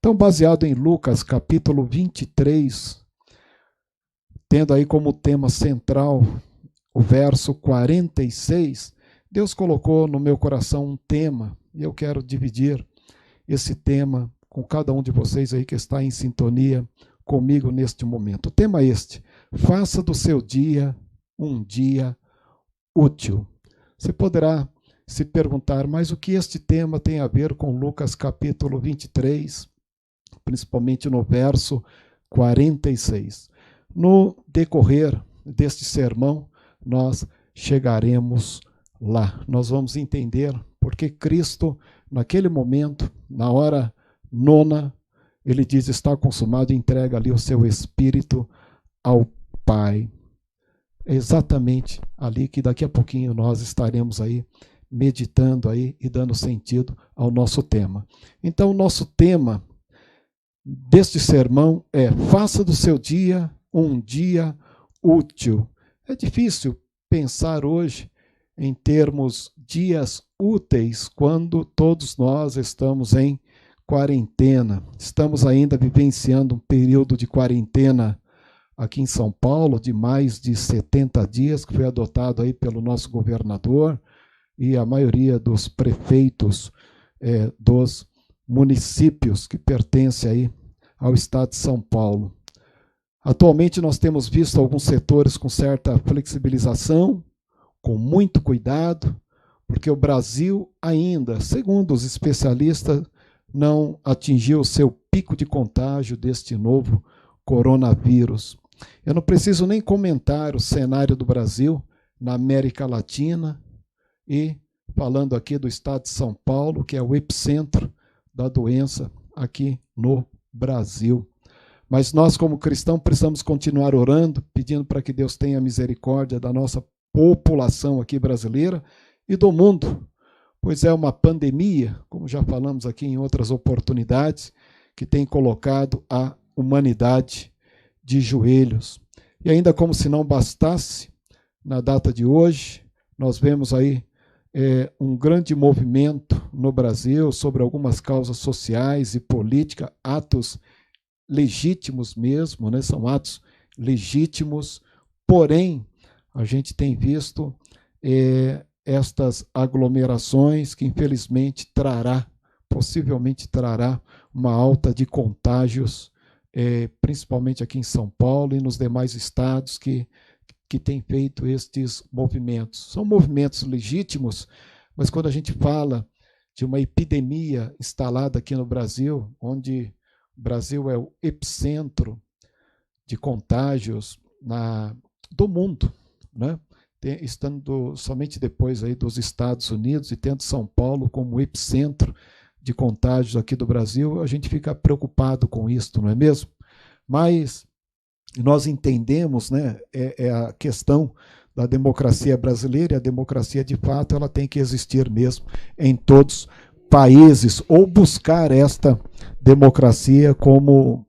Então, baseado em Lucas, capítulo 23, tendo aí como tema central o verso 46, Deus colocou no meu coração um tema, e eu quero dividir esse tema com cada um de vocês aí que está em sintonia comigo neste momento. O tema é este: faça do seu dia um dia útil. Você poderá se perguntar, mas o que este tema tem a ver com Lucas capítulo 23, principalmente no verso 46? No decorrer deste sermão, nós chegaremos lá. Nós vamos entender porque Cristo, naquele momento, na hora nona, ele diz: está consumado, e entrega ali o seu espírito ao Pai. É exatamente ali que daqui a pouquinho nós estaremos aí meditando aí e dando sentido ao nosso tema. Então, o nosso tema deste sermão é: faça do seu dia um dia útil. É difícil pensar hoje em termos dias úteis quando todos nós estamos em quarentena. Estamos ainda vivenciando um período de quarentena aqui em São Paulo de mais de 70 dias, que foi adotado aí pelo nosso governador e a maioria dos prefeitos dos municípios que pertencem aí ao estado de São Paulo. Atualmente nós temos visto alguns setores com certa flexibilização, com muito cuidado, porque o Brasil ainda, segundo os especialistas, não atingiu o seu pico de contágio deste novo coronavírus. Eu não preciso nem comentar o cenário do Brasil na América Latina e falando aqui do estado de São Paulo, que é o epicentro da doença aqui no Brasil. Mas nós, como cristãos, precisamos continuar orando, pedindo para que Deus tenha misericórdia da nossa população aqui brasileira e do mundo, pois é uma pandemia, como já falamos aqui em outras oportunidades, que tem colocado a humanidade de joelhos. E ainda como se não bastasse, na data de hoje, nós vemos aí um grande movimento no Brasil sobre algumas causas sociais e políticas, atos legítimos mesmo, né? São atos legítimos, porém, a gente tem visto estas aglomerações que infelizmente possivelmente trará uma alta de contágios, principalmente aqui em São Paulo e nos demais estados que têm feito estes movimentos. São movimentos legítimos, mas quando a gente fala de uma epidemia instalada aqui no Brasil, onde o Brasil é o epicentro de contágios do mundo, né? Estando somente depois aí dos Estados Unidos e tendo São Paulo como epicentro de contágios aqui do Brasil, a gente fica preocupado com isso, não é mesmo? Mas nós entendemos, né, a questão da democracia brasileira, e a democracia de fato ela tem que existir mesmo em todos os países, ou buscar esta democracia como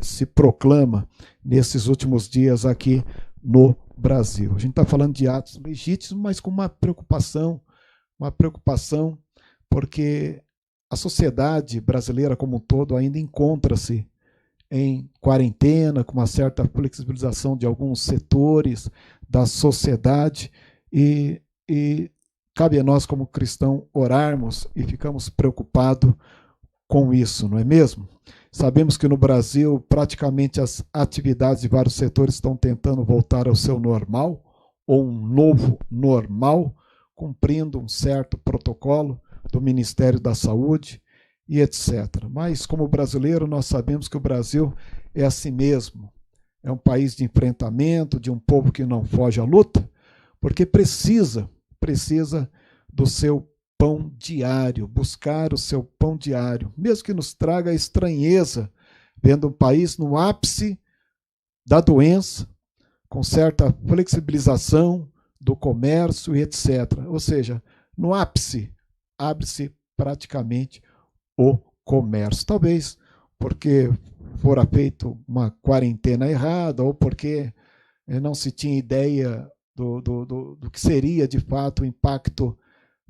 se proclama nesses últimos dias aqui no Brasil. A gente está falando de atos legítimos, mas com uma preocupação porque a sociedade brasileira como um todo ainda encontra-se em quarentena, com uma certa flexibilização de alguns setores da sociedade e cabe a nós como cristãos orarmos e ficamos preocupados com isso, não é mesmo? Sabemos que no Brasil praticamente as atividades de vários setores estão tentando voltar ao seu normal, ou um novo normal, cumprindo um certo protocolo do Ministério da Saúde e etc. Mas como brasileiro nós sabemos que o Brasil é assim mesmo, é um país de enfrentamento, de um povo que não foge à luta, porque precisa do seu pão diário, buscar o seu pão diário, mesmo que nos traga estranheza, vendo um país no ápice da doença, com certa flexibilização do comércio e etc. Ou seja, no ápice, abre-se praticamente o comércio. Talvez porque fora feita uma quarentena errada, ou porque não se tinha ideia do que seria de fato o impacto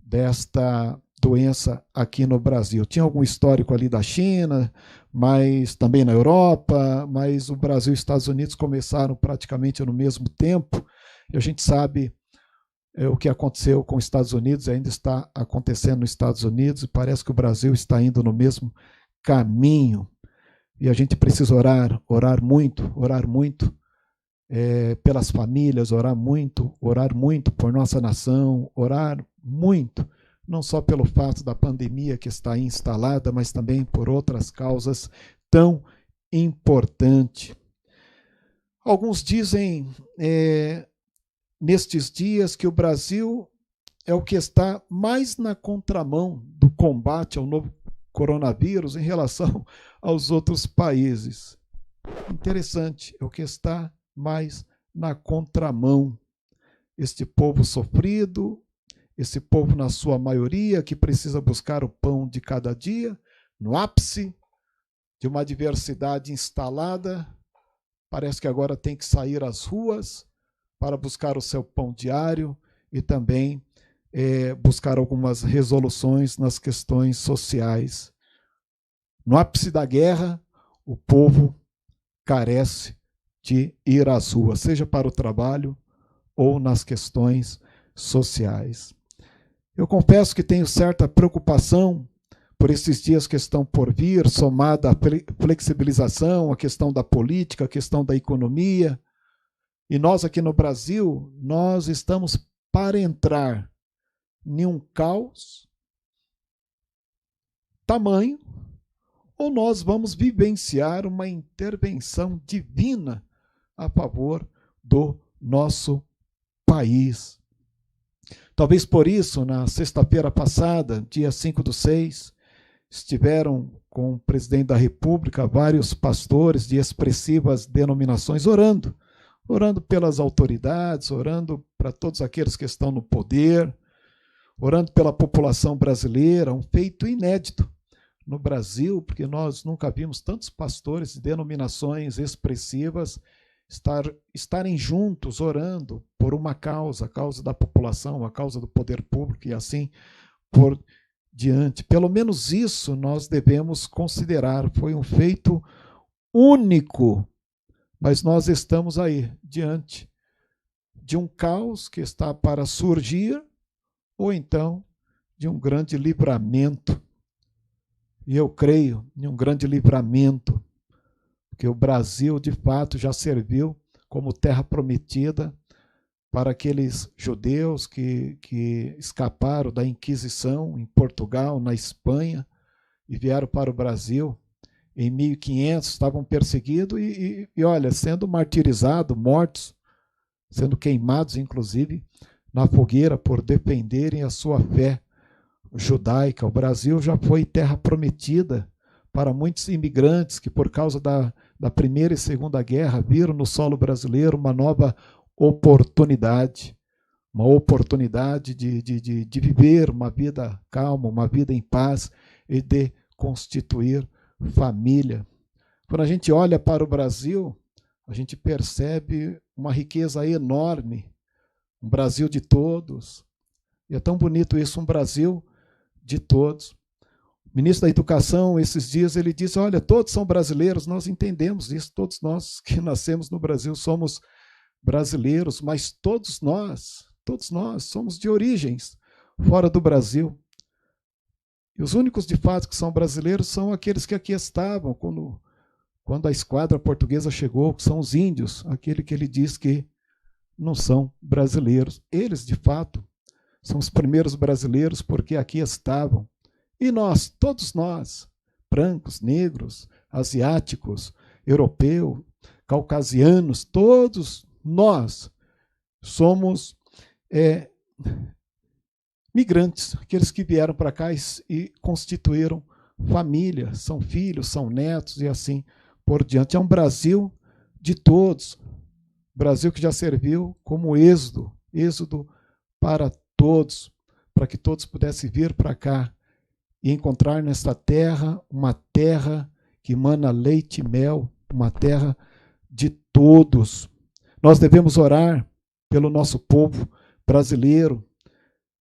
desta doença aqui no Brasil. Tinha algum histórico ali da China, mas também na Europa, mas o Brasil e os Estados Unidos começaram praticamente no mesmo tempo, e a gente sabe o que aconteceu com os Estados Unidos, ainda está acontecendo nos Estados Unidos, e parece que o Brasil está indo no mesmo caminho. E a gente precisa orar muito pelas famílias, orar muito por nossa nação, orar muito, não só pelo fato da pandemia que está aí instalada, mas também por outras causas tão importantes. Alguns dizem nestes dias que o Brasil é o que está mais na contramão do combate ao novo coronavírus em relação aos outros países. Interessante, é o que está mais na contramão. Este povo sofrido, esse povo na sua maioria que precisa buscar o pão de cada dia, no ápice de uma adversidade instalada, parece que agora tem que sair às ruas para buscar o seu pão diário e também buscar algumas resoluções nas questões sociais. No ápice da guerra, o povo carece de ir às ruas, seja para o trabalho ou nas questões sociais. Eu confesso que tenho certa preocupação por esses dias que estão por vir, somada à flexibilização, a questão da política, a questão da economia. E nós aqui no Brasil, nós estamos para entrar em um caos tamanho, ou nós vamos vivenciar uma intervenção divina a favor do nosso país. Talvez por isso, na sexta-feira passada, dia 5/6, estiveram com o presidente da República vários pastores de expressivas denominações orando pelas autoridades, orando para todos aqueles que estão no poder, orando pela população brasileira, um feito inédito no Brasil, porque nós nunca vimos tantos pastores de denominações expressivas estarem juntos orando por uma causa, a causa da população, a causa do poder público e assim por diante. Pelo menos isso nós devemos considerar. Foi um feito único, mas nós estamos aí diante de um caos que está para surgir ou então de um grande livramento. E eu creio em um grande livramento, porque o Brasil, de fato, já serviu como terra prometida para aqueles judeus que escaparam da Inquisição em Portugal, na Espanha, e vieram para o Brasil. Em 1500 estavam perseguidos e olha, sendo martirizados, mortos, sendo queimados, inclusive, na fogueira por defenderem a sua fé judaica. O Brasil já foi terra prometida para muitos imigrantes que, por causa da Primeira e Segunda Guerra, viram no solo brasileiro uma nova oportunidade, uma oportunidade de viver uma vida calma, uma vida em paz e de constituir família. Quando a gente olha para o Brasil, a gente percebe uma riqueza enorme, um Brasil de todos. E é tão bonito isso, um Brasil de todos. O ministro da Educação, esses dias, ele disse, olha, todos são brasileiros, nós entendemos isso, todos nós que nascemos no Brasil somos brasileiros, mas todos nós somos de origens fora do Brasil. E os únicos, de fato, que são brasileiros são aqueles que aqui estavam quando a esquadra portuguesa chegou, que são os índios, aquele que ele diz que não são brasileiros. Eles, de fato, são os primeiros brasileiros porque aqui estavam. E nós, todos nós, brancos, negros, asiáticos, europeus, caucasianos, todos nós somos migrantes, aqueles que vieram para cá e constituíram família, são filhos, são netos e assim por diante. É um Brasil de todos, Brasil que já serviu como êxodo para todos, para que todos pudessem vir para cá e encontrar nesta terra uma terra que emana leite e mel, uma terra de todos. Nós devemos orar pelo nosso povo brasileiro,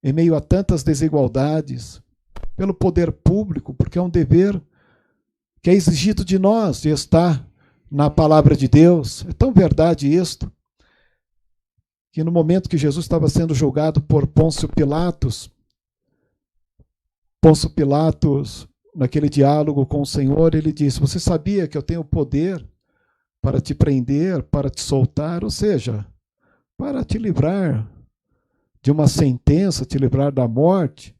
em meio a tantas desigualdades, pelo poder público, porque é um dever que é exigido de nós e está na palavra de Deus. É tão verdade isto, que no momento que Jesus estava sendo julgado por Pôncio Pilatos, naquele diálogo com o Senhor, ele disse: você sabia que eu tenho poder para te prender, para te soltar, ou seja, para te livrar de uma sentença, te livrar da morte?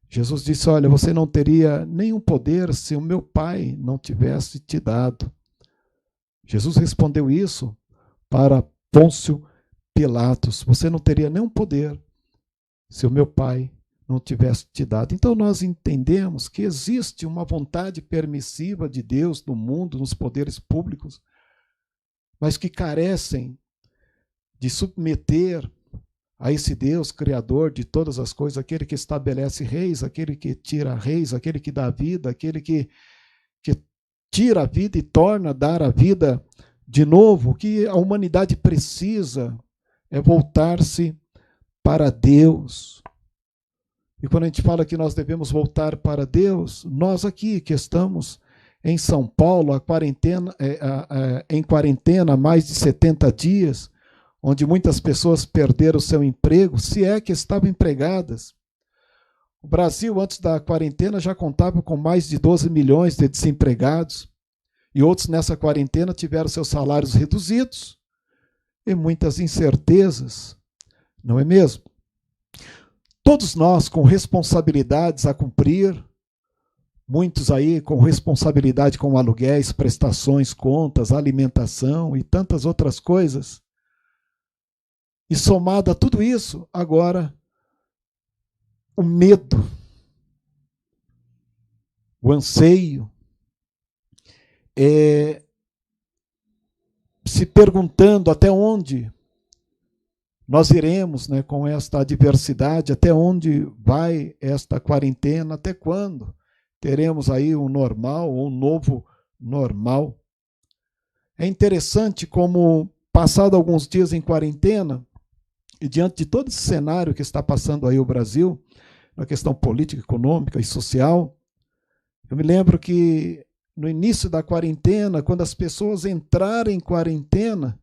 Jesus disse: olha, você não teria nenhum poder se o meu Pai não tivesse te dado. Jesus respondeu isso para Pôncio Pilatos: você não teria nenhum poder se o meu Pai não tivesse te dado. Então nós entendemos que existe uma vontade permissiva de Deus no mundo, nos poderes públicos, mas que carecem de submeter a esse Deus criador de todas as coisas, aquele que estabelece reis, aquele que tira reis, aquele que dá vida, aquele que tira a vida e torna a dar a vida de novo. O que a humanidade precisa é voltar-se para Deus. E quando a gente fala que nós devemos voltar para Deus, nós aqui que estamos em São Paulo, em quarentena há mais de 70 dias, onde muitas pessoas perderam o seu emprego, se é que estavam empregadas. O Brasil, antes da quarentena, já contava com mais de 12 milhões de desempregados, e outros nessa quarentena tiveram seus salários reduzidos e muitas incertezas, não é mesmo? Todos nós com responsabilidades a cumprir, muitos aí com responsabilidade com aluguéis, prestações, contas, alimentação e tantas outras coisas. E somado a tudo isso, agora, o medo, o anseio, se perguntando até onde nós iremos, né, com esta adversidade, até onde vai esta quarentena, até quando teremos aí um normal, um novo normal. É interessante como, passado alguns dias em quarentena, e diante de todo esse cenário que está passando aí o Brasil, na questão política, econômica e social, eu me lembro que no início da quarentena, quando as pessoas entraram em quarentena,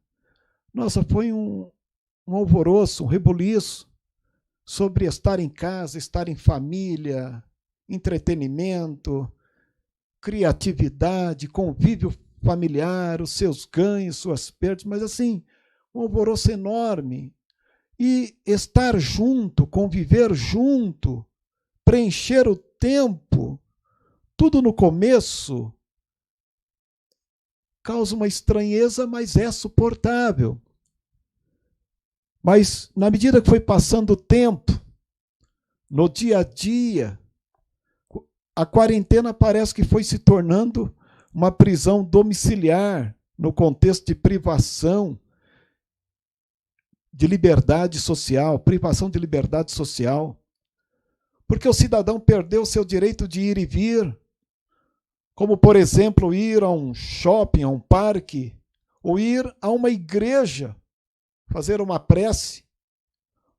nossa, foi um alvoroço, um rebuliço sobre estar em casa, estar em família, entretenimento, criatividade, convívio familiar, os seus ganhos, suas perdas, mas assim, um alvoroço enorme. E estar junto, conviver junto, preencher o tempo, tudo no começo causa uma estranheza, mas é suportável. Mas na medida que foi passando o tempo, no dia a dia, a quarentena parece que foi se tornando uma prisão domiciliar, no contexto de privação de liberdade social, privação de liberdade social, porque o cidadão perdeu o seu direito de ir e vir, como, por exemplo, ir a um shopping, a um parque, ou ir a uma igreja, fazer uma prece,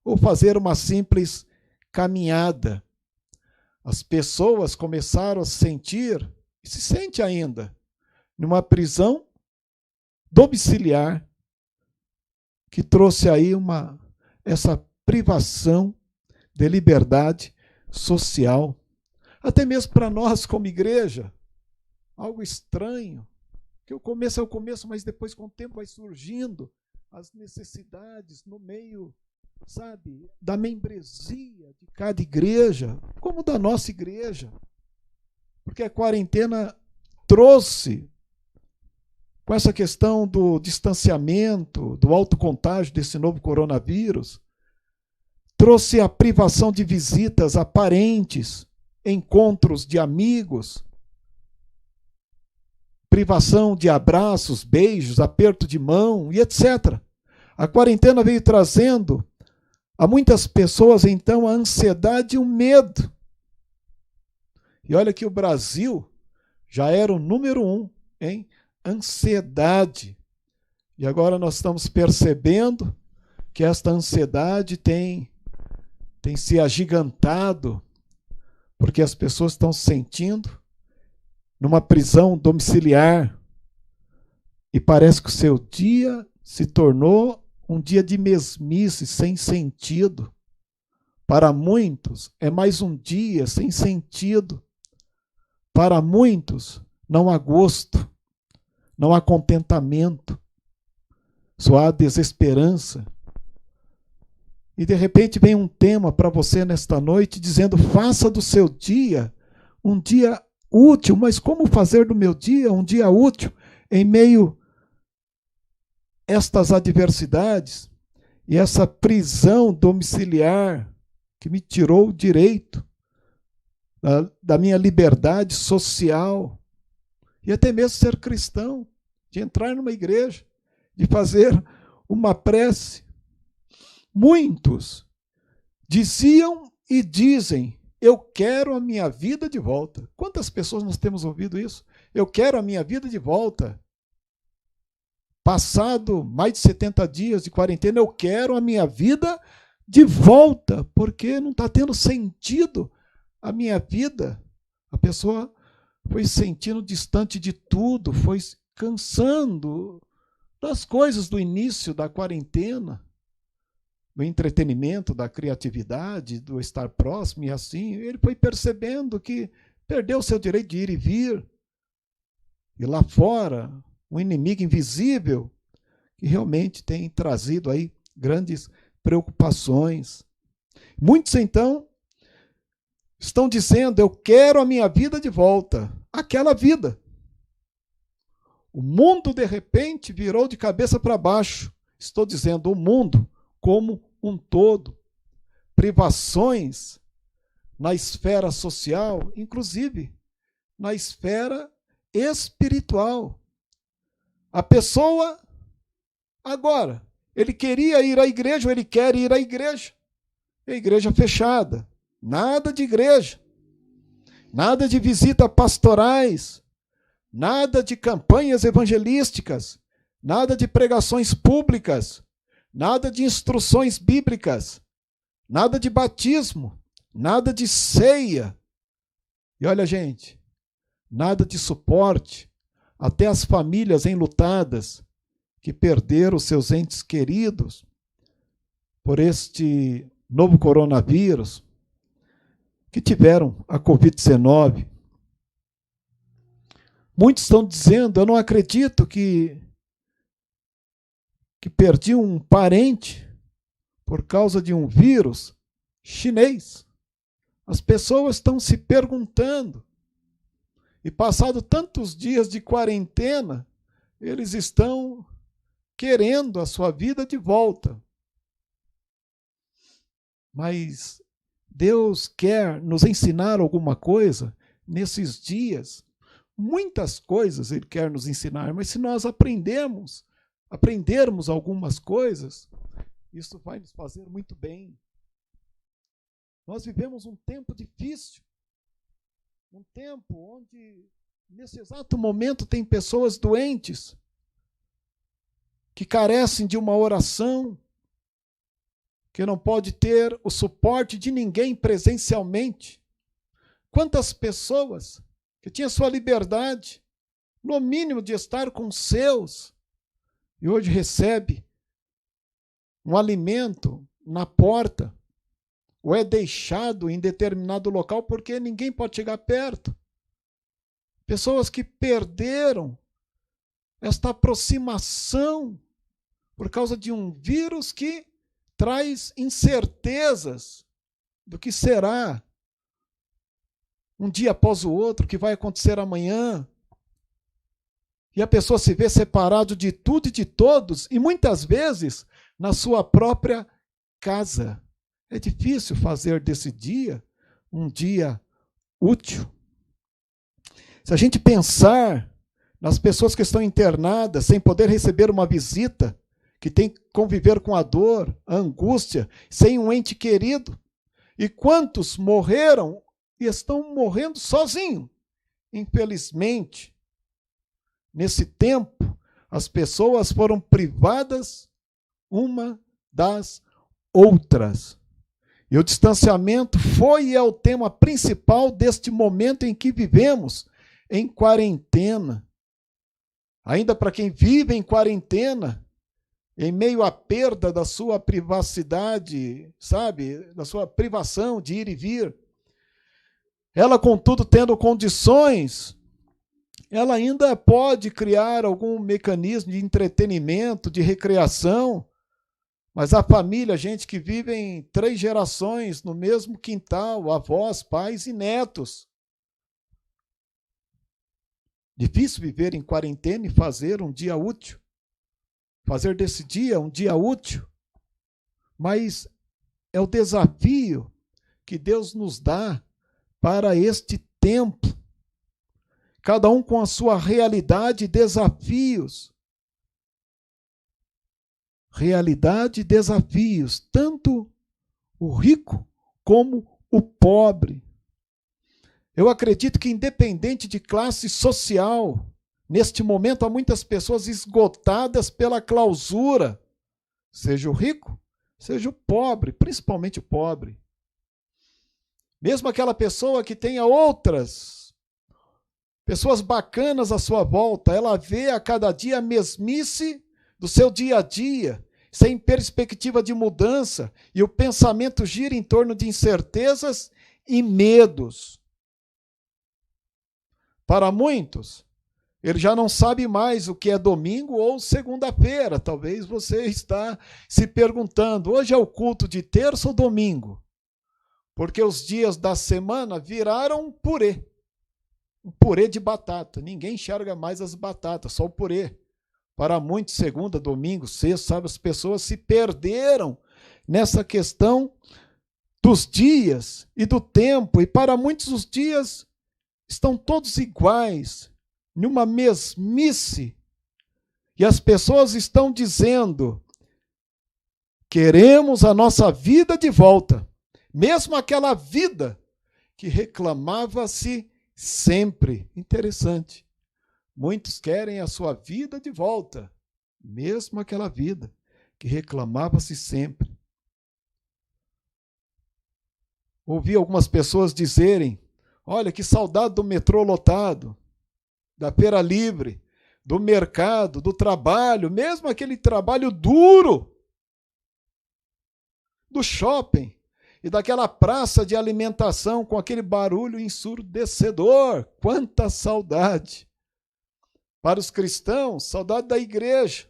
ou fazer uma simples caminhada. As pessoas começaram a se sentir, e se sente ainda, numa prisão domiciliar, que trouxe aí essa privação de liberdade social, até mesmo para nós como igreja, algo estranho, que o começo é o começo, mas depois com o tempo vai surgindo as necessidades no meio, sabe, da membresia de cada igreja, como da nossa igreja, porque a quarentena trouxe, com essa questão do distanciamento, do autocontágio desse novo coronavírus, trouxe a privação de visitas a parentes, encontros de amigos, privação de abraços, beijos, aperto de mão e etc. A quarentena veio trazendo a muitas pessoas, então, a ansiedade e o medo. E olha que o Brasil já era o número 1 em ansiedade. E agora nós estamos percebendo que esta ansiedade tem se agigantado, porque as pessoas estão se sentindo numa prisão domiciliar e parece que o seu dia se tornou um dia de mesmice, sem sentido. Para muitos, é mais um dia sem sentido. Para muitos, não há gosto, não há contentamento, só há desesperança. E de repente vem um tema para você nesta noite dizendo: faça do seu dia um dia útil. Mas como fazer do meu dia um dia útil em meio a estas adversidades e essa prisão domiciliar que me tirou o direito da minha liberdade social e até mesmo ser cristão, de entrar numa igreja, de fazer uma prece? Muitos diziam e dizem: eu quero a minha vida de volta. Quantas pessoas nós temos ouvido isso? Eu quero a minha vida de volta. Passado mais de 70 dias de quarentena, eu quero a minha vida de volta, porque não está tendo sentido a minha vida. A pessoa foi se sentindo distante de tudo, foi cansando das coisas do início da quarentena, do entretenimento, da criatividade, do estar próximo, e assim ele foi percebendo que perdeu o seu direito de ir e vir. E lá fora, um inimigo invisível que realmente tem trazido aí grandes preocupações. Muitos, então, estão dizendo: eu quero a minha vida de volta, aquela vida. O mundo, de repente, virou de cabeça para baixo. Estou dizendo o mundo como um todo. Privações na esfera social, inclusive na esfera espiritual. A pessoa, agora, ele queria ir à igreja, ou ele quer ir à igreja. A igreja fechada. Nada de igreja. Nada de visita pastorais. Nada de campanhas evangelísticas. Nada de pregações públicas. Nada de instruções bíblicas, nada de batismo, nada de ceia. E olha, gente, nada de suporte, até as famílias enlutadas que perderam seus entes queridos por este novo coronavírus, que tiveram a Covid-19. Muitos estão dizendo: eu não acredito que perdi um parente por causa de um vírus chinês. As pessoas estão se perguntando. E passado tantos dias de quarentena, eles estão querendo a sua vida de volta. Mas Deus quer nos ensinar alguma coisa nesses dias. Muitas coisas Ele quer nos ensinar, mas se nós aprendermos algumas coisas, isso vai nos fazer muito bem. Nós vivemos um tempo difícil, um tempo onde, nesse exato momento, tem pessoas doentes, que carecem de uma oração, que não pode ter o suporte de ninguém presencialmente. Quantas pessoas que tinham sua liberdade, no mínimo de estar com seus, e hoje recebe um alimento na porta, ou é deixado em determinado local porque ninguém pode chegar perto. Pessoas que perderam esta aproximação por causa de um vírus que traz incertezas do que será um dia após o outro, o que vai acontecer amanhã. E a pessoa se vê separado de tudo e de todos, e muitas vezes na sua própria casa. É difícil fazer desse dia um dia útil. Se a gente pensar nas pessoas que estão internadas sem poder receber uma visita, que tem que conviver com a dor, a angústia, sem um ente querido, e quantos morreram e estão morrendo sozinhos, infelizmente. Nesse tempo, as pessoas foram privadas uma das outras. E o distanciamento foi e é o tema principal deste momento em que vivemos, em quarentena. Ainda para quem vive em quarentena, em meio à perda da sua privacidade, sabe, da sua privação de ir e vir, ela, contudo, tendo condições, ela ainda pode criar algum mecanismo de entretenimento, de recreação, mas a família, gente que vive em 3 gerações no mesmo quintal, avós, pais e netos. Difícil viver em quarentena e fazer um dia útil. Fazer desse dia um dia útil. Mas é o desafio que Deus nos dá para este tempo. Cada um com a sua realidade e desafios. Realidade e desafios, tanto o rico como o pobre. Eu acredito que, independente de classe social, neste momento há muitas pessoas esgotadas pela clausura, seja o rico, seja o pobre, principalmente o pobre. Mesmo aquela pessoa que tenha outras pessoas bacanas à sua volta, ela vê a cada dia a mesmice do seu dia a dia, sem perspectiva de mudança, e o pensamento gira em torno de incertezas e medos. Para muitos, ele já não sabe mais o que é domingo ou segunda-feira. Talvez você está se perguntando, hoje é o culto de terça ou domingo? Porque os dias da semana viraram um purê de batata. Ninguém enxerga mais as batatas, só o purê. Para muitos, segunda, domingo, sexta, sabe, as pessoas se perderam nessa questão dos dias e do tempo. E para muitos os dias estão todos iguais, numa mesmice. E as pessoas estão dizendo, queremos a nossa vida de volta. Mesmo aquela vida que reclamava-se sempre. Interessante. Muitos querem a sua vida de volta, mesmo aquela vida que reclamava-se sempre. Ouvi algumas pessoas dizerem, olha que saudade do metrô lotado, da feira livre, do mercado, do trabalho, mesmo aquele trabalho duro, do shopping e daquela praça de alimentação com aquele barulho ensurdecedor. Quanta saudade! Para os cristãos, saudade da igreja.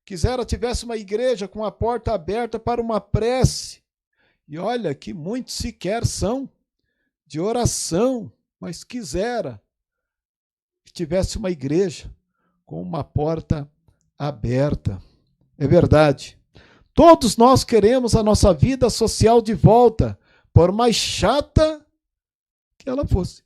Quisera tivesse uma igreja com a porta aberta para uma prece. E olha que muitos sequer são de oração, mas quisera que tivesse uma igreja com uma porta aberta. É verdade. Todos nós queremos a nossa vida social de volta, por mais chata que ela fosse.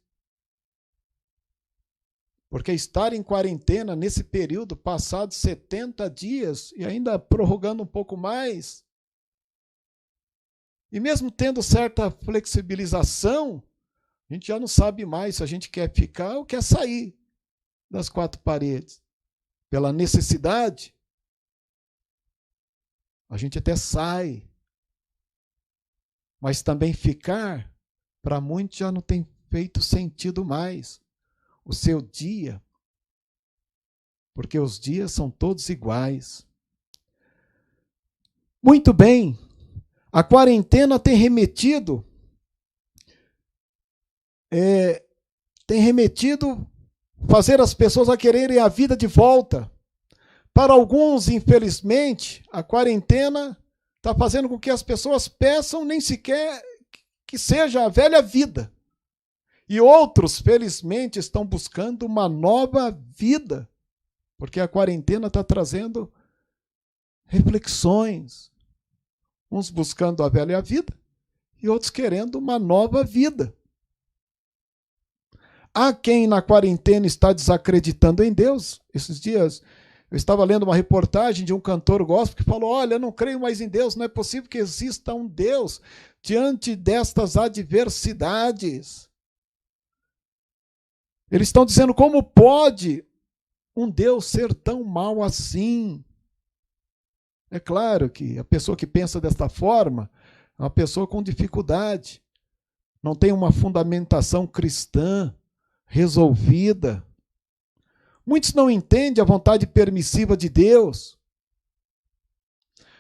Porque estar em quarentena nesse período, passados 70 dias, e ainda prorrogando um pouco mais, e mesmo tendo certa flexibilização, a gente já não sabe mais se a gente quer ficar ou quer sair das 4 paredes. Pela necessidade, a gente até sai. Mas também ficar, para muitos já não tem feito sentido mais. O seu dia, porque os dias são todos iguais. Muito bem, a quarentena tem remetido fazer as pessoas a quererem a vida de volta. Para alguns, infelizmente, a quarentena está fazendo com que as pessoas peçam nem sequer que seja a velha vida. E outros, felizmente, estão buscando uma nova vida, porque a quarentena está trazendo reflexões. Uns buscando a velha vida e outros querendo uma nova vida. Há quem na quarentena está desacreditando em Deus. Esses dias eu estava lendo uma reportagem de um cantor gospel que falou, olha, eu não creio mais em Deus, não é possível que exista um Deus diante destas adversidades. Eles estão dizendo, como pode um Deus ser tão mau assim? É claro que a pessoa que pensa desta forma, É uma pessoa com dificuldade. Não tem uma fundamentação cristã resolvida. Muitos não entendem a vontade permissiva de Deus.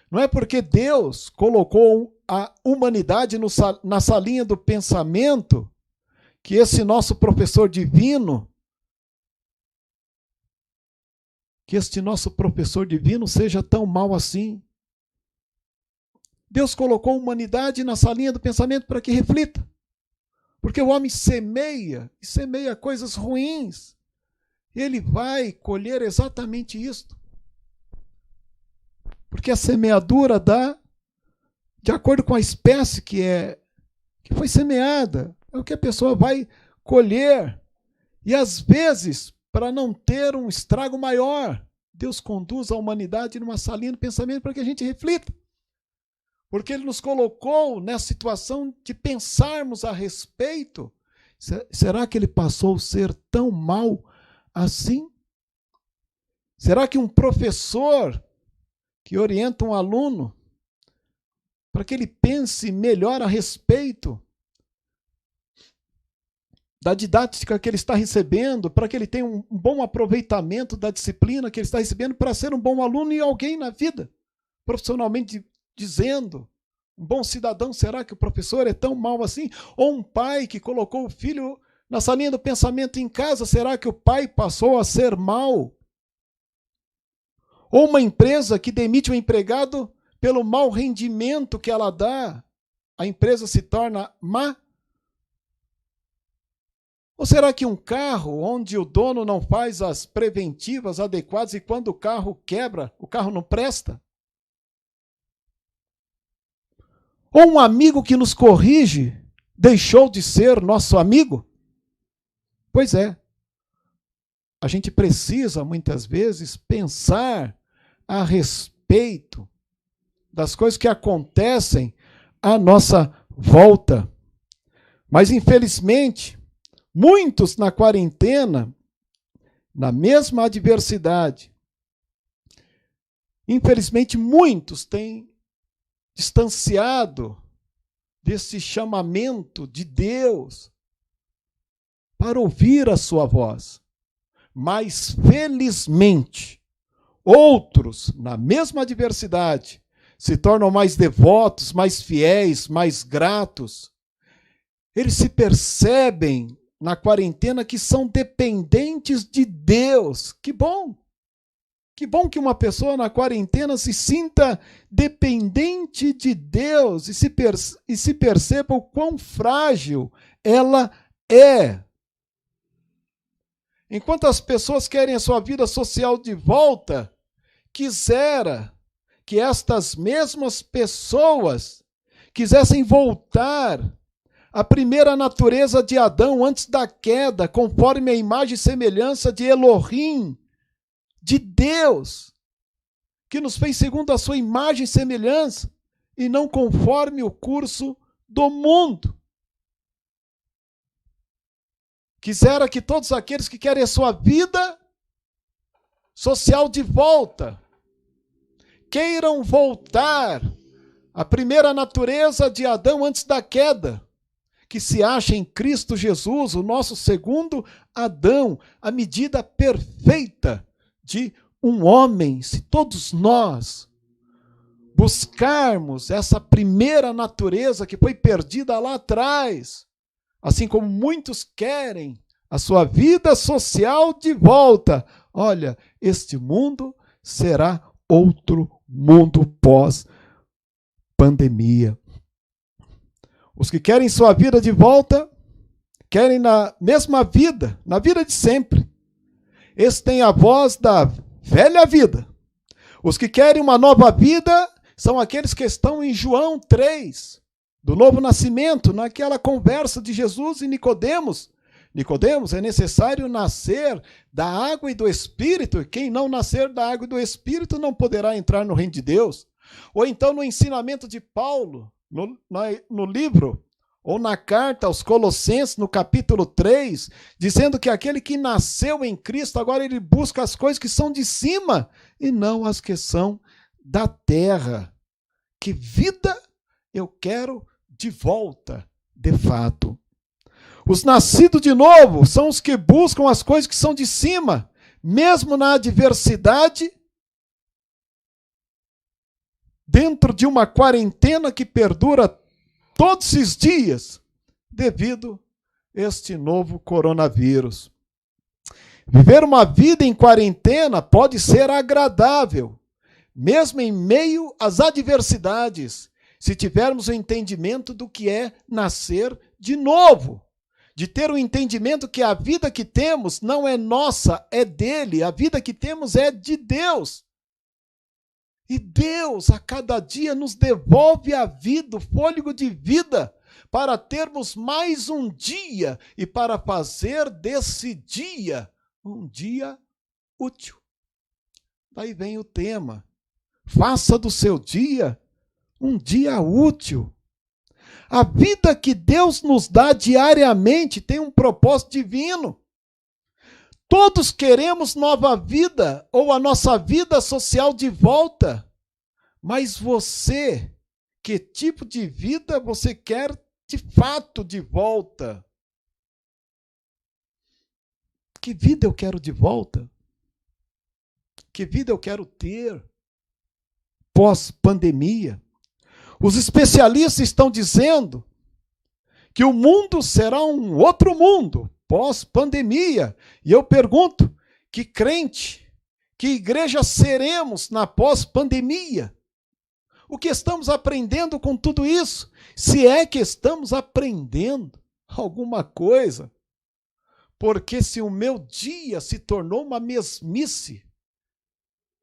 Não é porque Deus colocou a humanidade na salinha do pensamento que esse nosso professor divino, seja tão mau assim. Deus colocou a humanidade na salinha do pensamento para que reflita. Porque o homem semeia, e semeia coisas ruins. Ele vai colher exatamente isto. Porque a semeadura dá de acordo com a espécie que foi semeada. É o que a pessoa vai colher. E às vezes, para não ter um estrago maior, Deus conduz a humanidade numa salinha do pensamento para que a gente reflita. Porque Ele nos colocou nessa situação de pensarmos a respeito. Será que Ele passou a ser tão mal assim? Será que um professor que orienta um aluno para que ele pense melhor a respeito da didática que ele está recebendo, para que ele tenha um bom aproveitamento da disciplina que ele está recebendo, para ser um bom aluno e alguém na vida, profissionalmente dizendo, um bom cidadão, será que o professor é tão mau assim? Ou um pai que colocou o filho na salinha do pensamento em casa, será que o pai passou a ser mau? Ou uma empresa que demite o empregado pelo mau rendimento que ela dá, a empresa se torna má? Ou será que um carro onde o dono não faz as preventivas adequadas e quando o carro quebra, o carro não presta? Ou um amigo que nos corrige deixou de ser nosso amigo? Pois é. A gente precisa, muitas vezes, pensar a respeito das coisas que acontecem à nossa volta. Mas, infelizmente, muitos na quarentena, na mesma adversidade, infelizmente, muitos têm distanciado desse chamamento de Deus para ouvir a sua voz. Mas, felizmente, outros, na mesma adversidade, se tornam mais devotos, mais fiéis, mais gratos. Eles se percebem na quarentena que são dependentes de Deus. Que bom! Que bom que uma pessoa na quarentena se sinta dependente de Deus e se perceba o quão frágil ela é. Enquanto as pessoas querem a sua vida social de volta, quisera que estas mesmas pessoas quisessem voltar à primeira natureza de Adão antes da queda, conforme a imagem e semelhança de Elohim, de Deus, que nos fez segundo a sua imagem e semelhança, e não conforme o curso do mundo. Quisera que todos aqueles que querem a sua vida social de volta, queiram voltar à primeira natureza de Adão antes da queda, que se acha em Cristo Jesus, o nosso segundo Adão, a medida perfeita de um homem. Se todos nós buscarmos essa primeira natureza que foi perdida lá atrás, assim como muitos querem a sua vida social de volta, olha, este mundo será outro mundo pós-pandemia. Os que querem sua vida de volta, querem na mesma vida, na vida de sempre. Esses têm a voz da velha vida. Os que querem uma nova vida são aqueles que estão em João 3, do novo nascimento, naquela conversa de Jesus e Nicodemos. Nicodemos, é necessário nascer da água e do Espírito, e quem não nascer da água e do Espírito não poderá entrar no reino de Deus. Ou então no ensinamento de Paulo, no livro, ou na carta aos Colossenses, no capítulo 3, dizendo que aquele que nasceu em Cristo, agora ele busca as coisas que são de cima, e não as que são da terra. Que vida eu quero de volta, de fato. Os nascidos de novo são os que buscam as coisas que são de cima, mesmo na adversidade, dentro de uma quarentena que perdura todos esses dias, devido a este novo coronavírus. Viver uma vida em quarentena pode ser agradável, mesmo em meio às adversidades, se tivermos o entendimento do que é nascer de novo. De ter o entendimento que a vida que temos não é nossa, é dele. A vida que temos é de Deus. E Deus, a cada dia, nos devolve a vida, o fôlego de vida, para termos mais um dia e para fazer desse dia um dia útil. Daí vem o tema. Faça do seu dia um dia útil. A vida que Deus nos dá diariamente tem um propósito divino. Todos queremos nova vida ou a nossa vida social de volta. Mas você, que tipo de vida você quer de fato de volta? Que vida eu quero de volta? Que vida eu quero ter pós-pandemia? Os especialistas estão dizendo que o mundo será um outro mundo pós-pandemia. E eu pergunto, que crente, que igreja seremos na pós-pandemia? O que estamos aprendendo com tudo isso? Se é que estamos aprendendo alguma coisa. Porque se o meu dia se tornou uma mesmice,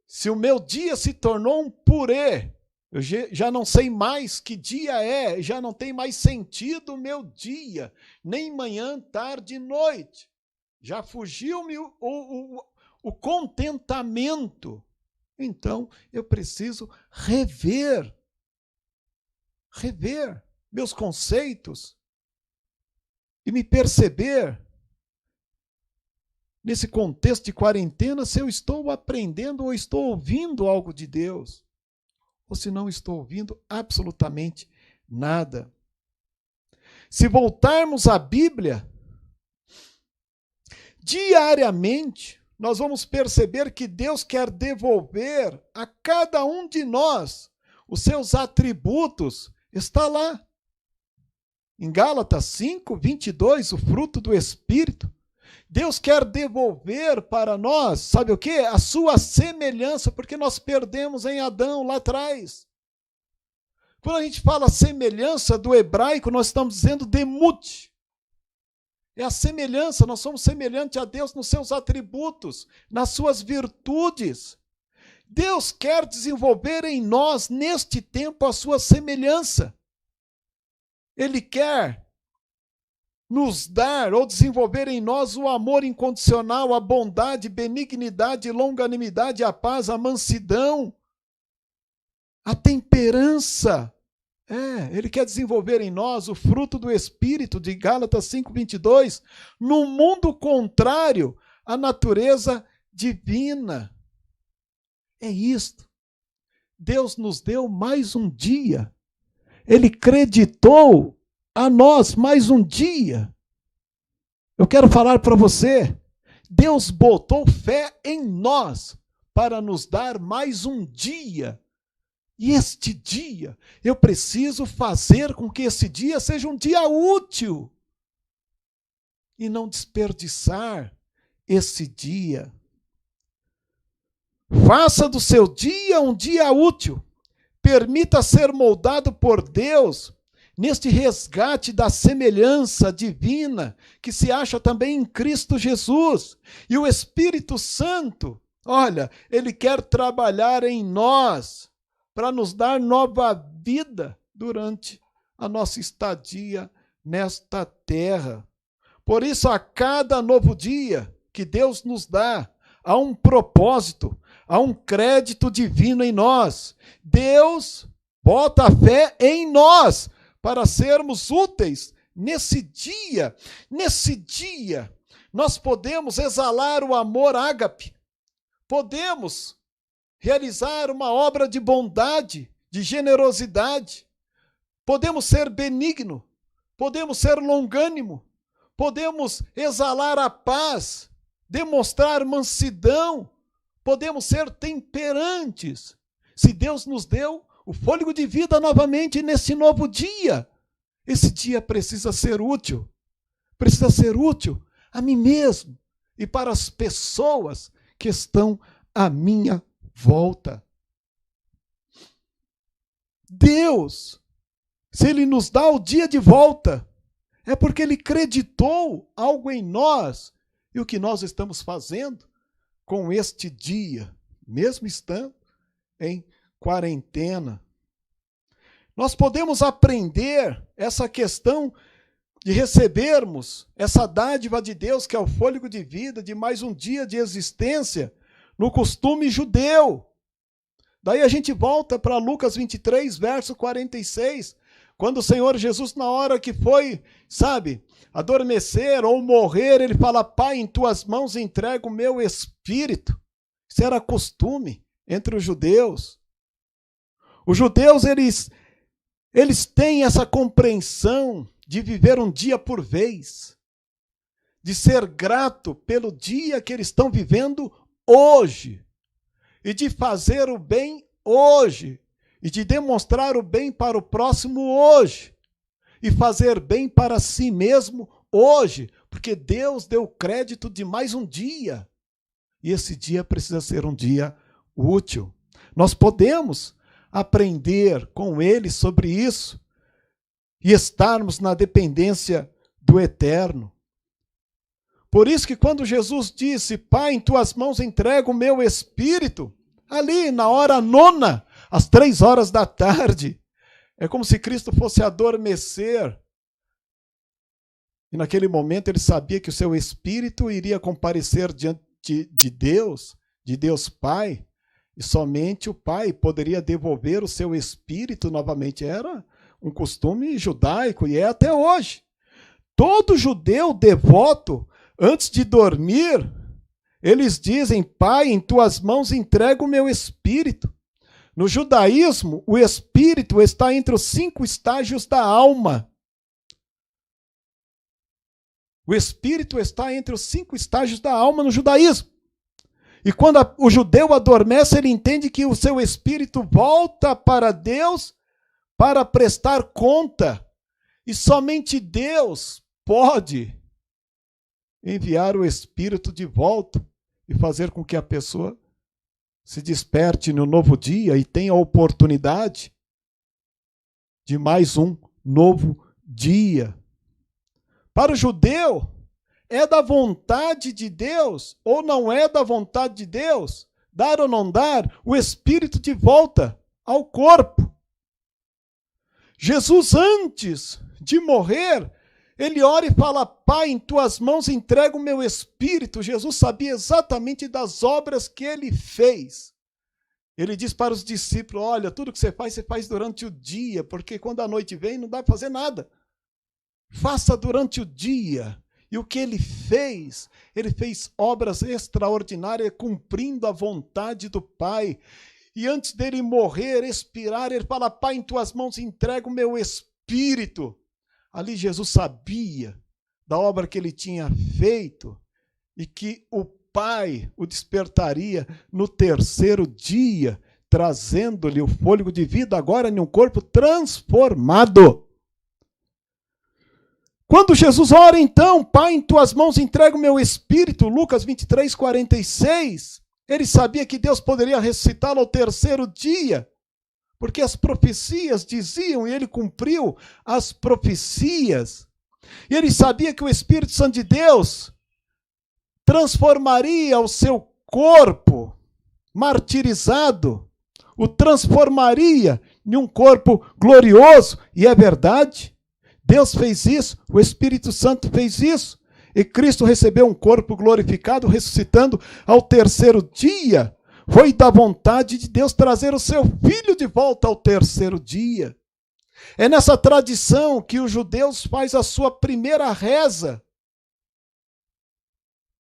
se o meu dia se tornou um purê, eu já não sei mais que dia é, já não tem mais sentido o meu dia, nem manhã, tarde e noite. Já fugiu-me o contentamento. Então, eu preciso rever meus conceitos e me perceber nesse contexto de quarentena se eu estou aprendendo ou estou ouvindo algo de Deus. Ou se não estou ouvindo absolutamente nada. Se voltarmos à Bíblia, diariamente, nós vamos perceber que Deus quer devolver a cada um de nós os seus atributos. Está lá. Em Gálatas 5, 22, o fruto do Espírito. Deus quer devolver para nós, sabe o quê? A sua semelhança, porque nós perdemos em Adão lá atrás. Quando a gente fala semelhança do hebraico, nós estamos dizendo demut. É a semelhança, nós somos semelhantes a Deus nos seus atributos, nas suas virtudes. Deus quer desenvolver em nós, neste tempo, a sua semelhança. Ele quer nos dar ou desenvolver em nós o amor incondicional, a bondade, benignidade, longanimidade, a paz, a mansidão, a temperança. Ele quer desenvolver em nós o fruto do Espírito, de Gálatas 5:22, no mundo contrário à natureza divina. É isto. Deus nos deu mais um dia. Ele creditou a nós mais um dia. Eu quero falar para você, Deus botou fé em nós para nos dar mais um dia. E este dia, eu preciso fazer com que esse dia seja um dia útil. E não desperdiçar esse dia. Faça do seu dia um dia útil. Permita ser moldado por Deus neste resgate da semelhança divina que se acha também em Cristo Jesus. E o Espírito Santo, olha, ele quer trabalhar em nós para nos dar nova vida durante a nossa estadia nesta terra. Por isso, a cada novo dia que Deus nos dá, há um propósito, há um crédito divino em nós. Deus bota a fé em nós para sermos úteis nesse dia. Nesse dia, nós podemos exalar o amor ágape, podemos realizar uma obra de bondade, de generosidade, podemos ser benigno, podemos ser longânimo, podemos exalar a paz, demonstrar mansidão, podemos ser temperantes. Se Deus nos deu o fôlego de vida novamente nesse novo dia, esse dia precisa ser útil a mim mesmo e para as pessoas que estão à minha volta. Deus, se Ele nos dá o dia de volta, é porque Ele acreditou algo em nós. E o que nós estamos fazendo com este dia, mesmo estando em quarentena? Nós podemos aprender essa questão de recebermos essa dádiva de Deus, que é o fôlego de vida, de mais um dia de existência, no costume judeu. Daí a gente volta para Lucas 23, verso 46, quando o Senhor Jesus, na hora que foi, adormecer ou morrer, ele fala: Pai, em tuas mãos entrego o meu espírito. Isso era costume entre os judeus. Os judeus, eles têm essa compreensão de viver um dia por vez, de ser grato pelo dia que eles estão vivendo hoje, e de fazer o bem hoje, e de demonstrar o bem para o próximo hoje, e fazer bem para si mesmo hoje, porque Deus deu crédito de mais um dia, e esse dia precisa ser um dia útil. Nós podemos aprender com Ele sobre isso, e estarmos na dependência do eterno. Por isso que quando Jesus disse: Pai, em tuas mãos entrego o meu espírito, ali na hora nona, às 3 horas da tarde, é como se Cristo fosse adormecer. E naquele momento ele sabia que o seu espírito iria comparecer diante de Deus Pai, e somente o Pai poderia devolver o seu espírito novamente. Era um costume judaico e é até hoje. Todo judeu devoto, antes de dormir, eles dizem: Pai, em tuas mãos entrego o meu espírito. No judaísmo, o espírito está entre os 5 estágios da alma. O espírito está entre os 5 estágios da alma no judaísmo. E quando o judeu adormece, ele entende que o seu espírito volta para Deus para prestar conta. E somente Deus pode enviar o espírito de volta e fazer com que a pessoa se desperte no novo dia e tenha a oportunidade de mais um novo dia. Para o judeu, é da vontade de Deus ou não é da vontade de Deus dar ou não dar o espírito de volta ao corpo. Jesus, antes de morrer, ele ora e fala: Pai, em tuas mãos entrego o meu espírito. Jesus sabia exatamente das obras que ele fez. Ele diz para os discípulos: olha, tudo que você faz durante o dia, porque quando a noite vem não dá para fazer nada. Faça durante o dia. E o que ele fez obras extraordinárias, cumprindo a vontade do Pai. E antes dele morrer, expirar, ele fala: Pai, em tuas mãos entrego o meu espírito. Ali Jesus sabia da obra que ele tinha feito e que o Pai o despertaria no 3º dia, trazendo-lhe o fôlego de vida agora em um corpo transformado. Quando Jesus ora então: Pai, em tuas mãos entrego o meu espírito, Lucas 23, 46, ele sabia que Deus poderia ressuscitá-lo ao 3º dia, porque as profecias diziam, e ele cumpriu as profecias. E ele sabia que o Espírito Santo de Deus transformaria o seu corpo martirizado, o transformaria em um corpo glorioso. E é verdade, Deus fez isso, o Espírito Santo fez isso. E Cristo recebeu um corpo glorificado, ressuscitando ao 3º dia. Foi da vontade de Deus trazer o seu Filho de volta ao 3º dia. É nessa tradição que os judeus fazem a sua primeira reza.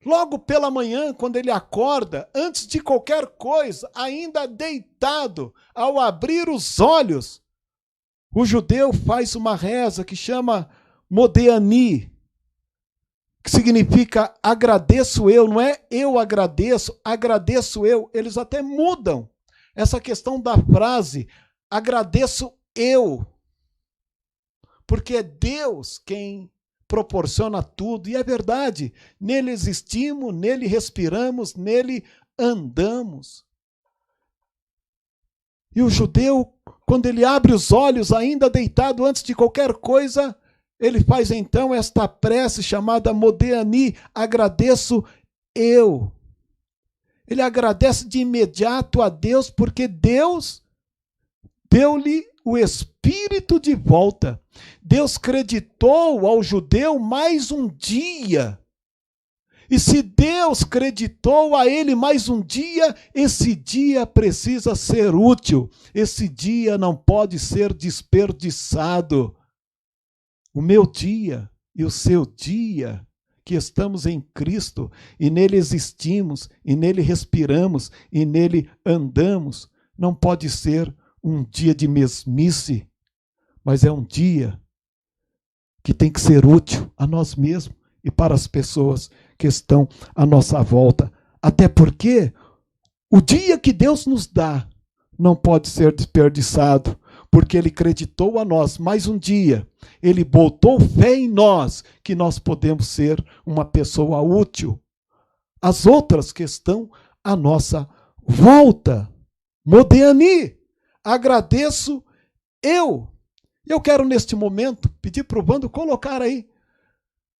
Logo pela manhã, quando ele acorda, antes de qualquer coisa, ainda deitado, ao abrir os olhos, O judeu faz uma reza que chama Modéani, que significa agradeço eu, não é eu agradeço, agradeço eu. Eles até mudam essa questão da frase, agradeço eu, porque é Deus quem proporciona tudo, e é verdade, nele existimos, nele respiramos, nele andamos. E o judeu, quando ele abre os olhos, ainda deitado antes de qualquer coisa, ele faz então esta prece chamada Modéani, agradeço eu. Ele agradece de imediato a Deus, porque Deus deu-lhe o Espírito de volta. Deus creditou ao judeu mais um dia. E se Deus creditou a ele mais um dia, esse dia precisa ser útil. Esse dia não pode ser desperdiçado. O meu dia e o seu dia, que estamos em Cristo, e nele existimos, e nele respiramos, e nele andamos, não pode ser um dia de mesmice, mas é um dia que tem que ser útil a nós mesmos e para as pessoas que estão à nossa volta. Até porque o dia que Deus nos dá não pode ser desperdiçado, porque Ele creditou a nós mais um dia. Ele botou fé em nós, que nós podemos ser uma pessoa útil. As outras que estão à nossa volta. Modéani, agradeço eu. Eu quero neste momento pedir para o Vando colocar aí,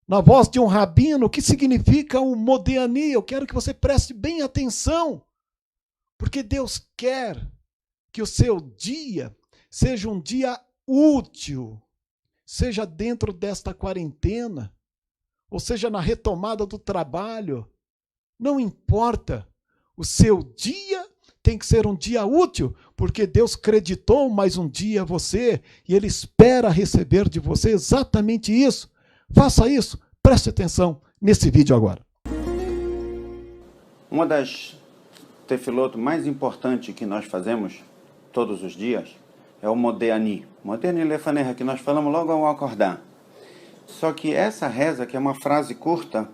na voz de um rabino, o que significa o Modéani. Eu quero que você preste bem atenção, porque Deus quer que o seu dia seja um dia útil, seja dentro desta quarentena, ou seja na retomada do trabalho. Não importa, o seu dia tem que ser um dia útil, porque Deus creditou mais um dia a você e Ele espera receber de você exatamente isso. Faça isso, preste atenção nesse vídeo agora. Uma das tefilot mais importantes que nós fazemos todos os dias é o Modéani. Modéani lefanecha, que nós falamos logo ao acordar. Só que essa reza, que é uma frase curta,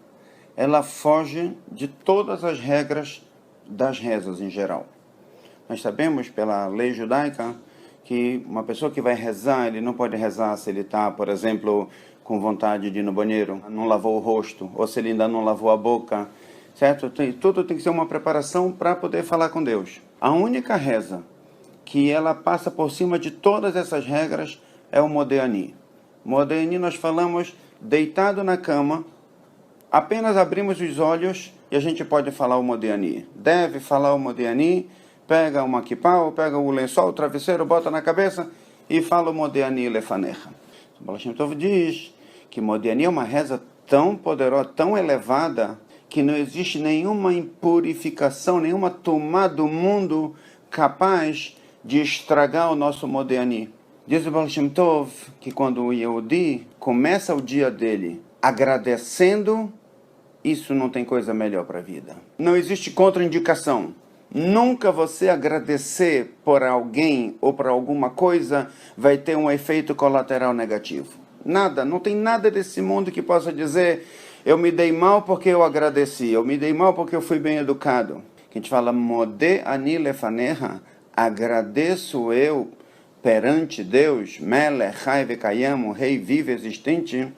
ela foge de todas as regras das rezas em geral. Nós sabemos pela lei judaica que uma pessoa que vai rezar, ele não pode rezar se ele está, por exemplo, com vontade de ir no banheiro, não lavou o rosto, ou se ele ainda não lavou a boca, certo? Tudo tem que ser uma preparação para poder falar com Deus. A única reza que ela passa por cima de todas essas regras é o Modéani. Modéani nós falamos deitado na cama, apenas abrimos os olhos e a gente pode falar o Modéani. Deve falar o Modéani, pega uma kippah, pega o lençol, o travesseiro, bota na cabeça e fala o Modéani lefanecha. O Baal Shem Tov diz que Modéani é uma reza tão poderosa, tão elevada, que não existe nenhuma impurificação, nenhuma tomada do mundo capaz de estragar o nosso Modéani. Diz o Baal Shem Tov que quando o Yehudi começa o dia dele agradecendo, isso não tem coisa melhor para a vida. Não existe contraindicação. Nunca você agradecer por alguém ou por alguma coisa vai ter um efeito colateral negativo. Nada, não tem nada desse mundo que possa dizer eu me dei mal porque eu agradeci, eu me dei mal porque eu fui bem educado. Que a gente fala Modéani lefanecha, agradeço eu perante Deus, Melech Chai Vekayam, o Rei vivo existente,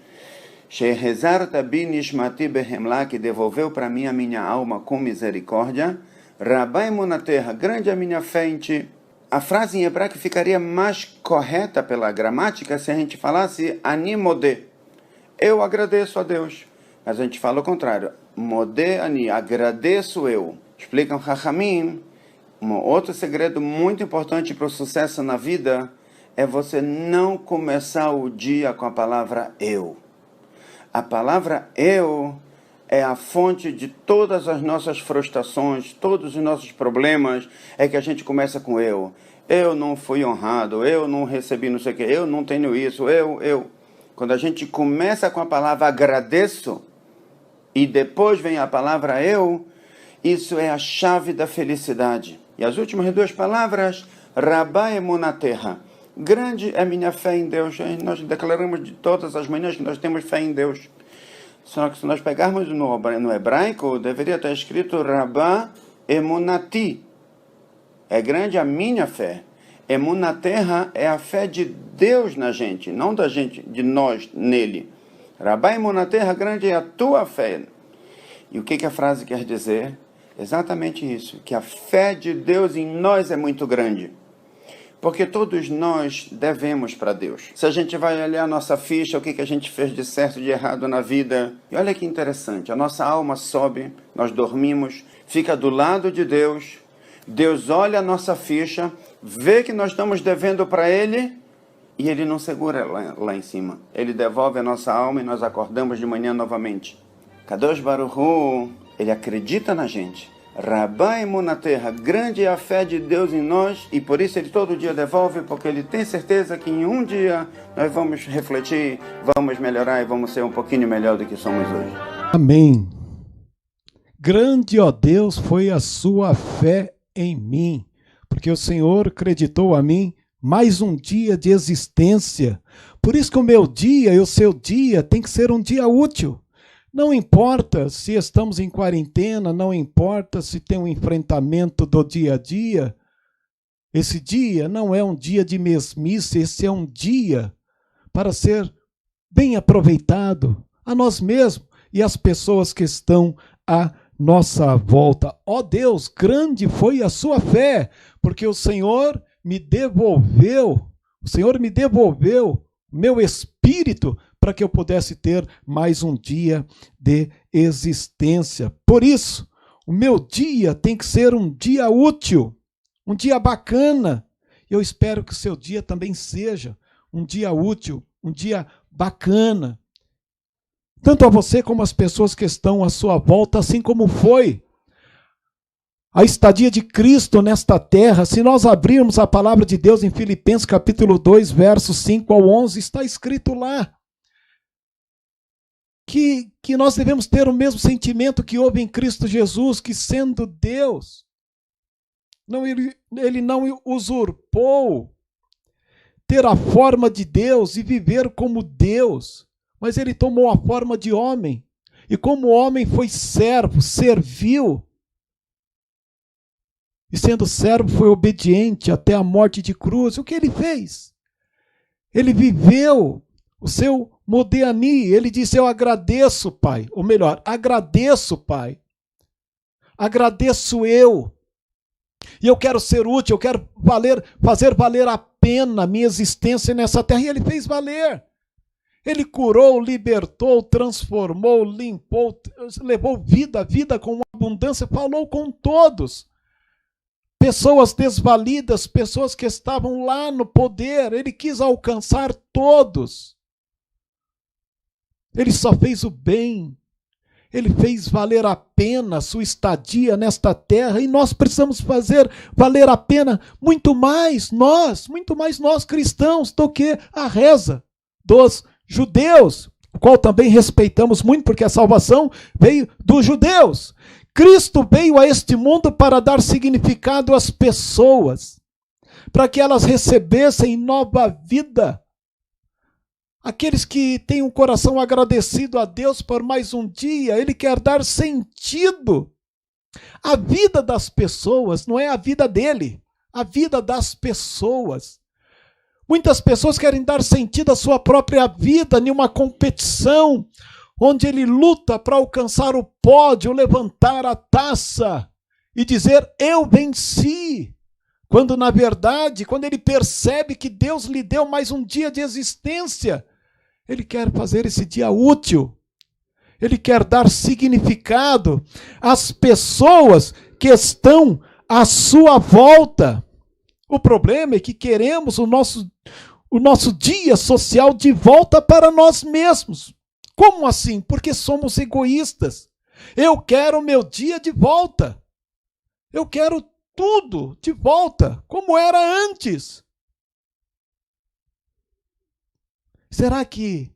Shehezarta bi nishmati behemla, que devolveu para mim a minha alma com misericórdia, Rabai Monaterra, grande a minha fé em ti. A frase em hebraico ficaria mais correta pela gramática se a gente falasse Ani Modé, eu agradeço a Deus. Mas a gente fala o contrário, Modéani, agradeço eu. Explicam Chachamim, um outro segredo muito importante para o sucesso na vida é você não começar o dia com a palavra eu. A palavra eu é a fonte de todas as nossas frustrações, todos os nossos problemas, é que a gente começa com eu. Eu não fui honrado, eu não recebi não sei o que, eu não tenho isso, eu. Quando a gente começa com a palavra agradeço, e depois vem a palavra eu, isso é a chave da felicidade. E as últimas duas palavras, Rabai Monaterra, Grande é minha fé em Deus. Nós declaramos de todas as manhãs que nós temos fé em Deus. Só que se nós pegarmos no hebraico, deveria estar escrito Rabá Emunati. É grande a minha fé. Emunaterra é a fé de Deus na gente, não da gente, de nós nele. Rabá Emunaterra, grande é a tua fé. E o que a frase quer dizer? Exatamente isso, que a fé de Deus em nós é muito grande. Porque todos nós devemos para Deus. Se a gente vai olhar a nossa ficha, o que a gente fez de certo e de errado na vida, e olha que interessante, a nossa alma sobe, nós dormimos, fica do lado de Deus, Deus olha a nossa ficha, vê que nós estamos devendo para Ele, e Ele não segura lá em cima. Ele devolve a nossa alma e nós acordamos de manhã novamente. Kadosh Baruch Hu, Ele acredita na gente. Rabá Emunaterra, grande é a fé de Deus em nós, e por isso Ele todo dia devolve, porque Ele tem certeza que em um dia nós vamos refletir, vamos melhorar e vamos ser um pouquinho melhor do que somos hoje. Amém. Grande, ó Deus, foi a sua fé em mim, porque o Senhor acreditou a mim mais um dia de existência. Por isso que o meu dia e o seu dia tem que ser um dia útil. Não importa se estamos em quarentena, não importa se tem um enfrentamento do dia a dia. Esse dia não é um dia de mesmice, esse é um dia para ser bem aproveitado a nós mesmos e as pessoas que estão à nossa volta. Ó Deus, grande foi a sua fé, porque o Senhor me devolveu meu espírito para que eu pudesse ter mais um dia de existência. Por isso, o meu dia tem que ser um dia útil, um dia bacana. Eu espero que o seu dia também seja um dia útil, um dia bacana. Tanto a você como as pessoas que estão à sua volta, assim como foi a estadia de Cristo nesta terra. Se nós abrirmos a palavra de Deus em Filipenses capítulo 2, versos 5 ao 11, está escrito lá que nós devemos ter o mesmo sentimento que houve em Cristo Jesus, que sendo Deus, ele não usurpou ter a forma de Deus e viver como Deus, mas ele tomou a forma de homem, e como homem foi servo, serviu, e sendo servo foi obediente até a morte de cruz. O que ele fez? Ele viveu o seu Modéani, ele disse, eu agradeço, Pai, ou melhor, agradeço, Pai, agradeço eu, e eu quero ser útil, eu quero fazer valer a pena a minha existência nessa terra, e ele fez valer. Ele curou, libertou, transformou, limpou, levou vida com abundância, falou com todos. Pessoas desvalidas, pessoas que estavam lá no poder, ele quis alcançar todos. Ele só fez o bem, ele fez valer a pena a sua estadia nesta terra, e nós precisamos fazer valer a pena muito mais nós cristãos do que a reza dos judeus, o qual também respeitamos muito, porque a salvação veio dos judeus. Cristo veio a este mundo para dar significado às pessoas, para que elas recebessem nova vida. Aqueles que têm um coração agradecido a Deus por mais um dia, Ele quer dar sentido. A vida das pessoas não é a vida dele, a vida das pessoas. Muitas pessoas querem dar sentido à sua própria vida em uma competição, onde ele luta para alcançar o pódio, levantar a taça e dizer, eu venci. Quando, na verdade, quando ele percebe que Deus lhe deu mais um dia de existência, ele quer fazer esse dia útil. Ele quer dar significado às pessoas que estão à sua volta. O problema é que queremos o nosso dia social de volta para nós mesmos. Como assim? Porque somos egoístas. Eu quero o meu dia de volta. Eu quero tudo de volta, como era antes. Será que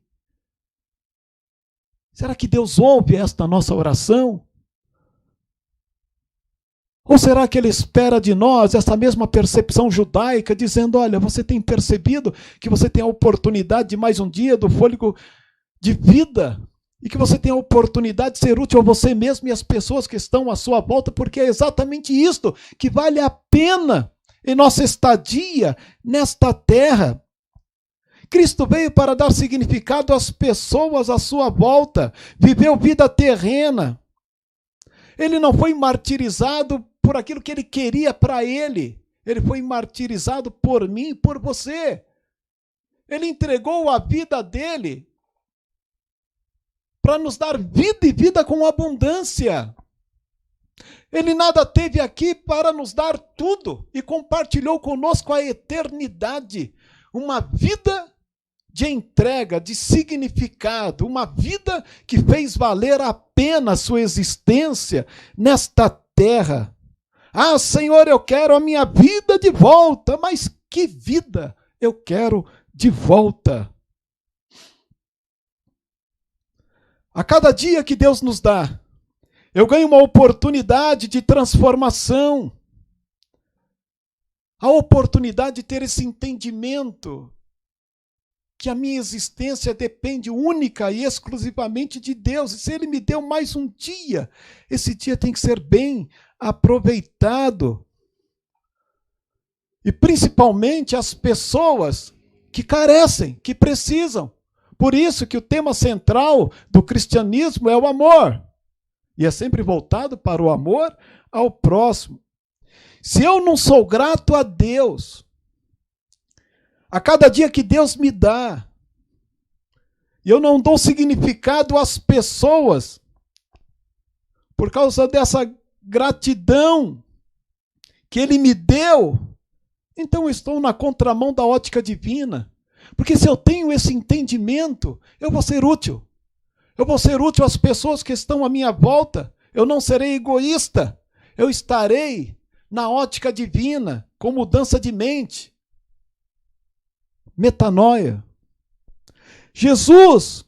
Deus ouve esta nossa oração? Ou será que ele espera de nós essa mesma percepção judaica, dizendo, olha, você tem percebido que você tem a oportunidade de mais um dia do fôlego de vida e que você tem a oportunidade de ser útil a você mesmo e às pessoas que estão à sua volta, porque é exatamente isto que vale a pena em nossa estadia nesta terra. Cristo veio para dar significado às pessoas à sua volta, viveu vida terrena. Ele não foi martirizado por aquilo que ele queria para ele. Ele foi martirizado por mim e por você. Ele entregou a vida dele para nos dar vida e vida com abundância. Ele nada teve aqui para nos dar tudo e compartilhou conosco a eternidade. Uma vida de entrega, de significado, uma vida que fez valer a pena a sua existência nesta terra. Ah, Senhor, eu quero a minha vida de volta, mas que vida eu quero de volta? A cada dia que Deus nos dá, eu ganho uma oportunidade de transformação, a oportunidade de ter esse entendimento que a minha existência depende única e exclusivamente de Deus. E se Ele me deu mais um dia, esse dia tem que ser bem aproveitado. E principalmente as pessoas que carecem, que precisam. Por isso que o tema central do cristianismo é o amor. E é sempre voltado para o amor ao próximo. Se eu não sou grato a Deus, a cada dia que Deus me dá, e eu não dou significado às pessoas, por causa dessa gratidão que Ele me deu, então eu estou na contramão da ótica divina. Porque se eu tenho esse entendimento, eu vou ser útil. Eu vou ser útil às pessoas que estão à minha volta. Eu não serei egoísta. Eu estarei na ótica divina, com mudança de mente. Metanoia. Jesus,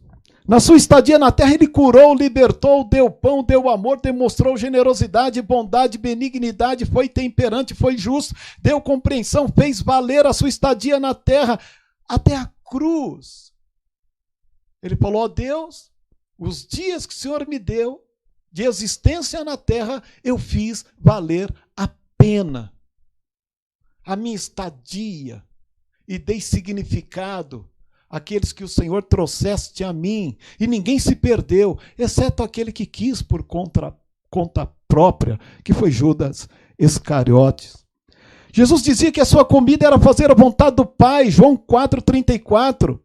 na sua estadia na terra, ele curou, libertou, deu pão, deu amor, demonstrou generosidade, bondade, benignidade, foi temperante, foi justo, deu compreensão, fez valer a sua estadia na terra até a cruz. Ele falou, ó Deus, os dias que o Senhor me deu de existência na terra, eu fiz valer a pena. A minha estadia. E dei significado àqueles que o Senhor trouxeste a mim. E ninguém se perdeu, exceto aquele que quis por conta própria, que foi Judas Iscariotes. Jesus dizia que a sua comida era fazer a vontade do Pai, João 4,34.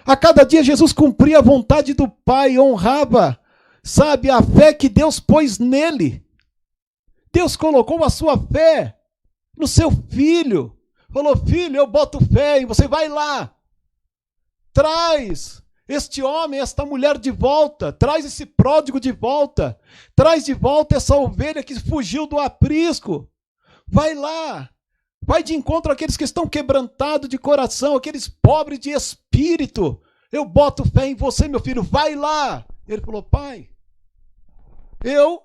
A cada dia Jesus cumpria a vontade do Pai, honrava, sabe, a fé que Deus pôs nele. Deus colocou a sua fé no seu filho. Falou, filho, eu boto fé em você, vai lá. Traz este homem, esta mulher de volta. Traz esse pródigo de volta. Traz de volta essa ovelha que fugiu do aprisco. Vai lá. Vai de encontro àqueles que estão quebrantados de coração, aqueles pobres de espírito. Eu boto fé em você, meu filho, vai lá. Ele falou, pai, eu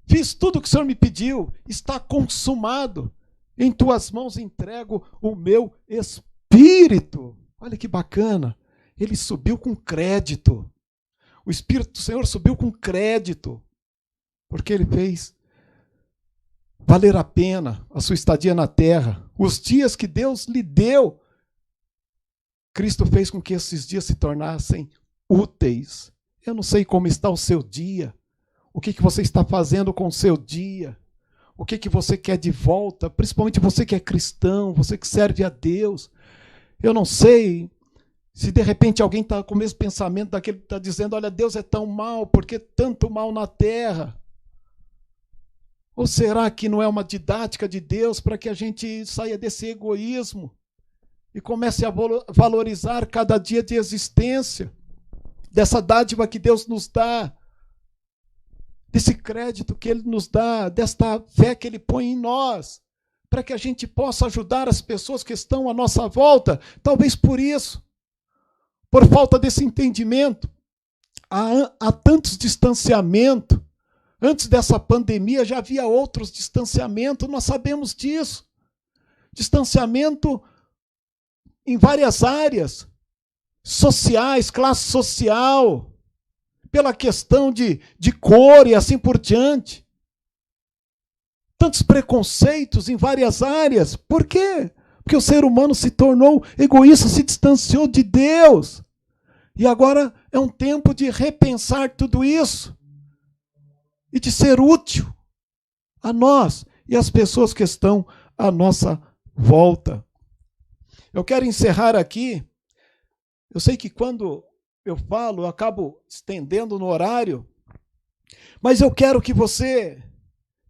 fiz tudo o que o Senhor me pediu. Está consumado. Em tuas mãos entrego o meu espírito. Olha que bacana. Ele subiu com crédito. O Espírito do Senhor subiu com crédito. Porque ele fez valer a pena a sua estadia na terra. Os dias que Deus lhe deu, Cristo fez com que esses dias se tornassem úteis. Eu não sei como está o seu dia. O que você está fazendo com o seu dia. O que você quer de volta, principalmente você que é cristão, você que serve a Deus. Eu não sei se de repente alguém está com o mesmo pensamento daquele que está dizendo, olha, Deus é tão mal, por que tanto mal na terra? Ou será que não é uma didática de Deus para que a gente saia desse egoísmo e comece a valorizar cada dia de existência, dessa dádiva que Deus nos dá, desse crédito que Ele nos dá, desta fé que Ele põe em nós, para que a gente possa ajudar as pessoas que estão à nossa volta. Talvez por isso, por falta desse entendimento, há tantos distanciamentos, Antes dessa pandemia já havia outros distanciamentos, nós sabemos disso. Distanciamento em várias áreas sociais, classe social, pela questão de cor e assim por diante. Tantos preconceitos em várias áreas. Por quê? Porque o ser humano se tornou egoísta, se distanciou de Deus. E agora é um tempo de repensar tudo isso e de ser útil a nós e às pessoas que estão à nossa volta. Eu quero encerrar aqui. Eu sei que quando eu falo, eu acabo estendendo no horário, mas eu quero que você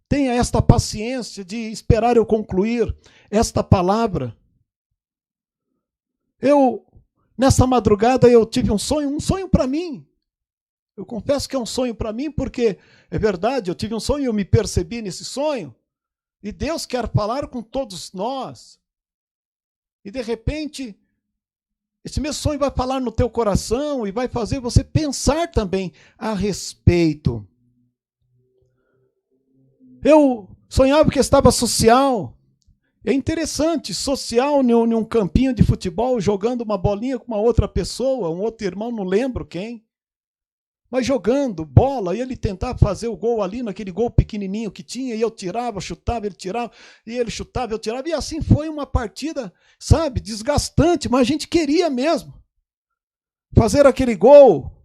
tenha esta paciência de esperar eu concluir esta palavra. Nessa madrugada, eu tive um sonho para mim. Eu confesso que é um sonho para mim, porque é verdade, eu tive um sonho e eu me percebi nesse sonho. E Deus quer falar com todos nós. E de repente, esse mesmo sonho vai falar no teu coração e vai fazer você pensar também a respeito. Eu sonhava que estava social. É interessante, social em um campinho de futebol, jogando uma bolinha com uma outra pessoa, um outro irmão, não lembro quem. Mas jogando bola, e ele tentava fazer o gol ali, naquele gol pequenininho que tinha, e eu tirava, chutava, ele tirava, e ele chutava, eu tirava, e assim foi uma partida, sabe, desgastante, mas a gente queria mesmo fazer aquele gol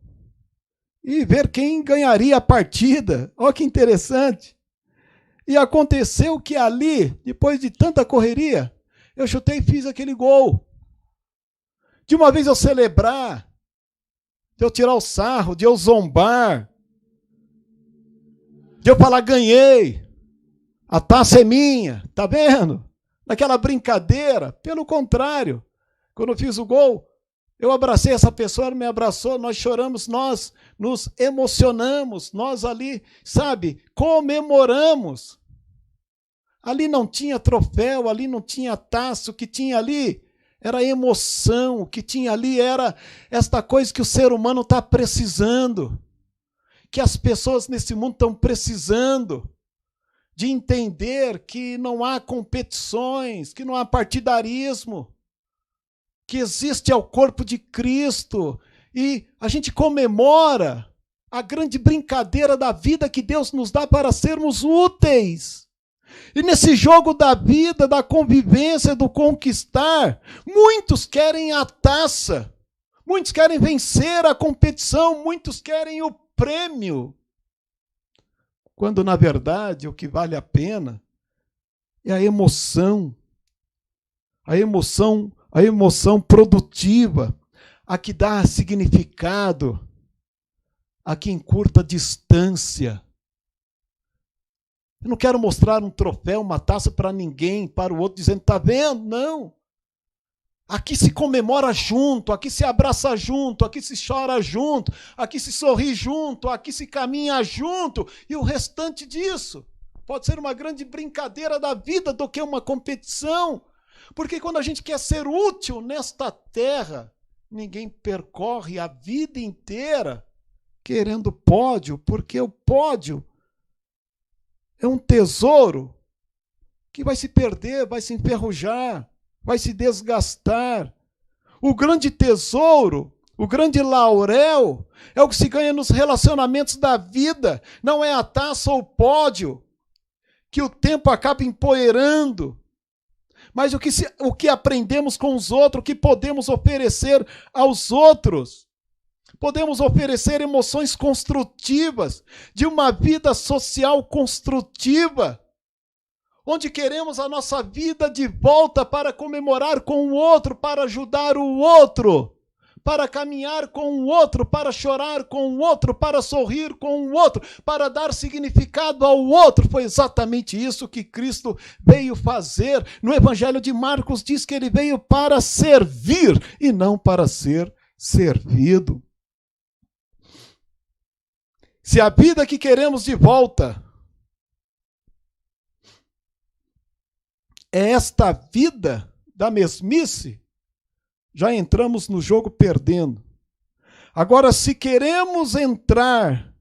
e ver quem ganharia a partida. Olha que interessante. E aconteceu que ali, depois de tanta correria, eu chutei e fiz aquele gol. De uma vez eu celebrar, de eu tirar o sarro, de eu zombar, de eu falar, ganhei, a taça é minha, tá vendo? Naquela brincadeira, pelo contrário, quando eu fiz o gol, eu abracei essa pessoa, ela me abraçou, nós choramos, nós nos emocionamos, nós ali, sabe, comemoramos. Ali não tinha troféu, ali não tinha taça, o que tinha ali era emoção, o que tinha ali era esta coisa que o ser humano está precisando, que as pessoas nesse mundo estão precisando, de entender que não há competições, que não há partidarismo, que existe o corpo de Cristo, e a gente comemora a grande brincadeira da vida que Deus nos dá para sermos úteis. E nesse jogo da vida, da convivência, do conquistar, muitos querem a taça, muitos querem vencer a competição, muitos querem o prêmio. Quando, na verdade, o que vale a pena é a emoção produtiva, a que dá significado, a que encurta distância. Eu não quero mostrar um troféu, uma taça para ninguém, para o outro, dizendo, está vendo? Não. Aqui se comemora junto, aqui se abraça junto, aqui se chora junto, aqui se sorri junto, aqui se caminha junto, e o restante disso pode ser uma grande brincadeira da vida do que uma competição. Porque quando a gente quer ser útil nesta terra, ninguém percorre a vida inteira querendo pódio, porque o pódio é um tesouro que vai se perder, vai se enferrujar, vai se desgastar. O grande tesouro, o grande laurel, é o que se ganha nos relacionamentos da vida. Não é a taça ou o pódio, que o tempo acaba empoeirando. Mas o que aprendemos com os outros, o que podemos oferecer aos outros. Podemos oferecer emoções construtivas, de uma vida social construtiva, onde queremos a nossa vida de volta para comemorar com o outro, para ajudar o outro, para caminhar com o outro, para chorar com o outro, para sorrir com o outro, para dar significado ao outro. Foi exatamente isso que Cristo veio fazer. No Evangelho de Marcos diz que ele veio para servir e não para ser servido. Se a vida que queremos de volta é esta vida da mesmice, já entramos no jogo perdendo. Agora, se queremos entrar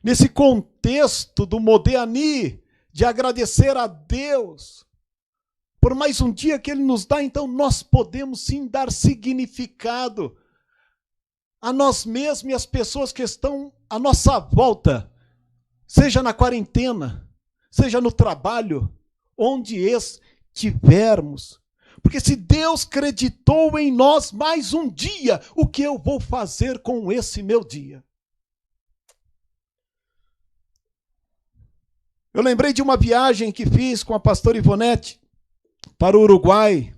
nesse contexto do Modéani, de agradecer a Deus por mais um dia que Ele nos dá, então nós podemos sim dar significado a nós mesmos e às pessoas que estão à nossa volta, seja na quarentena, seja no trabalho, onde estivermos. Porque se Deus creditou em nós mais um dia, o que eu vou fazer com esse meu dia? Eu lembrei de uma viagem que fiz com a pastora Ivonete para o Uruguai.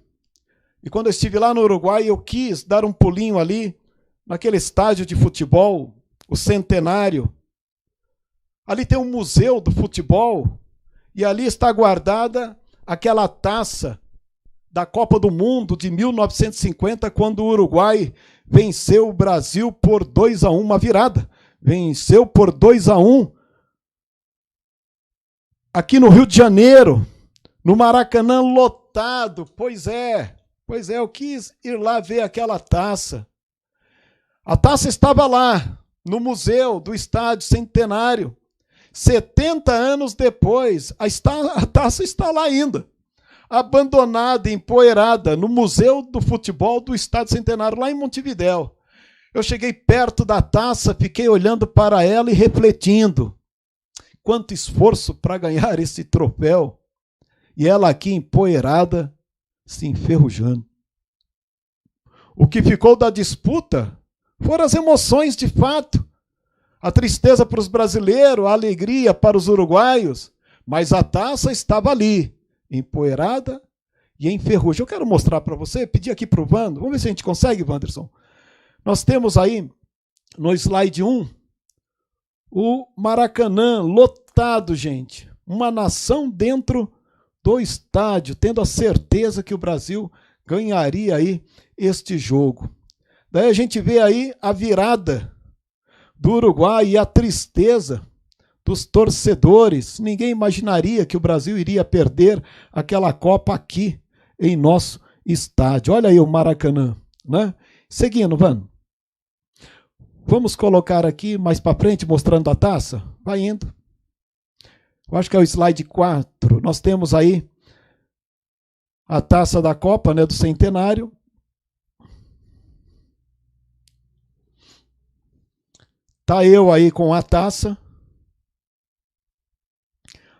E quando eu estive lá no Uruguai, eu quis dar um pulinho ali, naquele estádio de futebol, o Centenário. Ali tem um museu do futebol, e ali está guardada aquela taça da Copa do Mundo de 1950, quando o Uruguai venceu o Brasil por 2-1, uma virada. Venceu por 2-1 aqui no Rio de Janeiro, no Maracanã lotado. Pois é, eu quis ir lá ver aquela taça. A taça estava lá, no museu do Estádio Centenário. 70 anos depois, a taça está lá ainda, abandonada, empoeirada, no Museu do Futebol do Estádio Centenário, lá em Montevidéu. Eu cheguei perto da taça, fiquei olhando para ela e refletindo. Quanto esforço para ganhar esse troféu. E ela aqui empoeirada, se enferrujando. O que ficou da disputa foram as emoções de fato. A tristeza para os brasileiros, a alegria para os uruguaios, mas a taça estava ali, empoeirada e enferrujada. Eu quero mostrar para você, pedir aqui para o Vando, vamos ver se a gente consegue, Wanderson. Nós temos aí, no slide 1, o Maracanã lotado, gente. Uma nação dentro do estádio, tendo a certeza que o Brasil ganharia aí este jogo. Daí a gente vê aí a virada do Uruguai e a tristeza dos torcedores. Ninguém imaginaria que o Brasil iria perder aquela Copa aqui em nosso estádio. Olha aí o Maracanã, né? Seguindo, vamos colocar aqui mais para frente, mostrando a taça. Vai indo. Eu acho que é o slide 4. Nós temos aí a taça da Copa, né, do Centenário. Tá eu aí com a taça.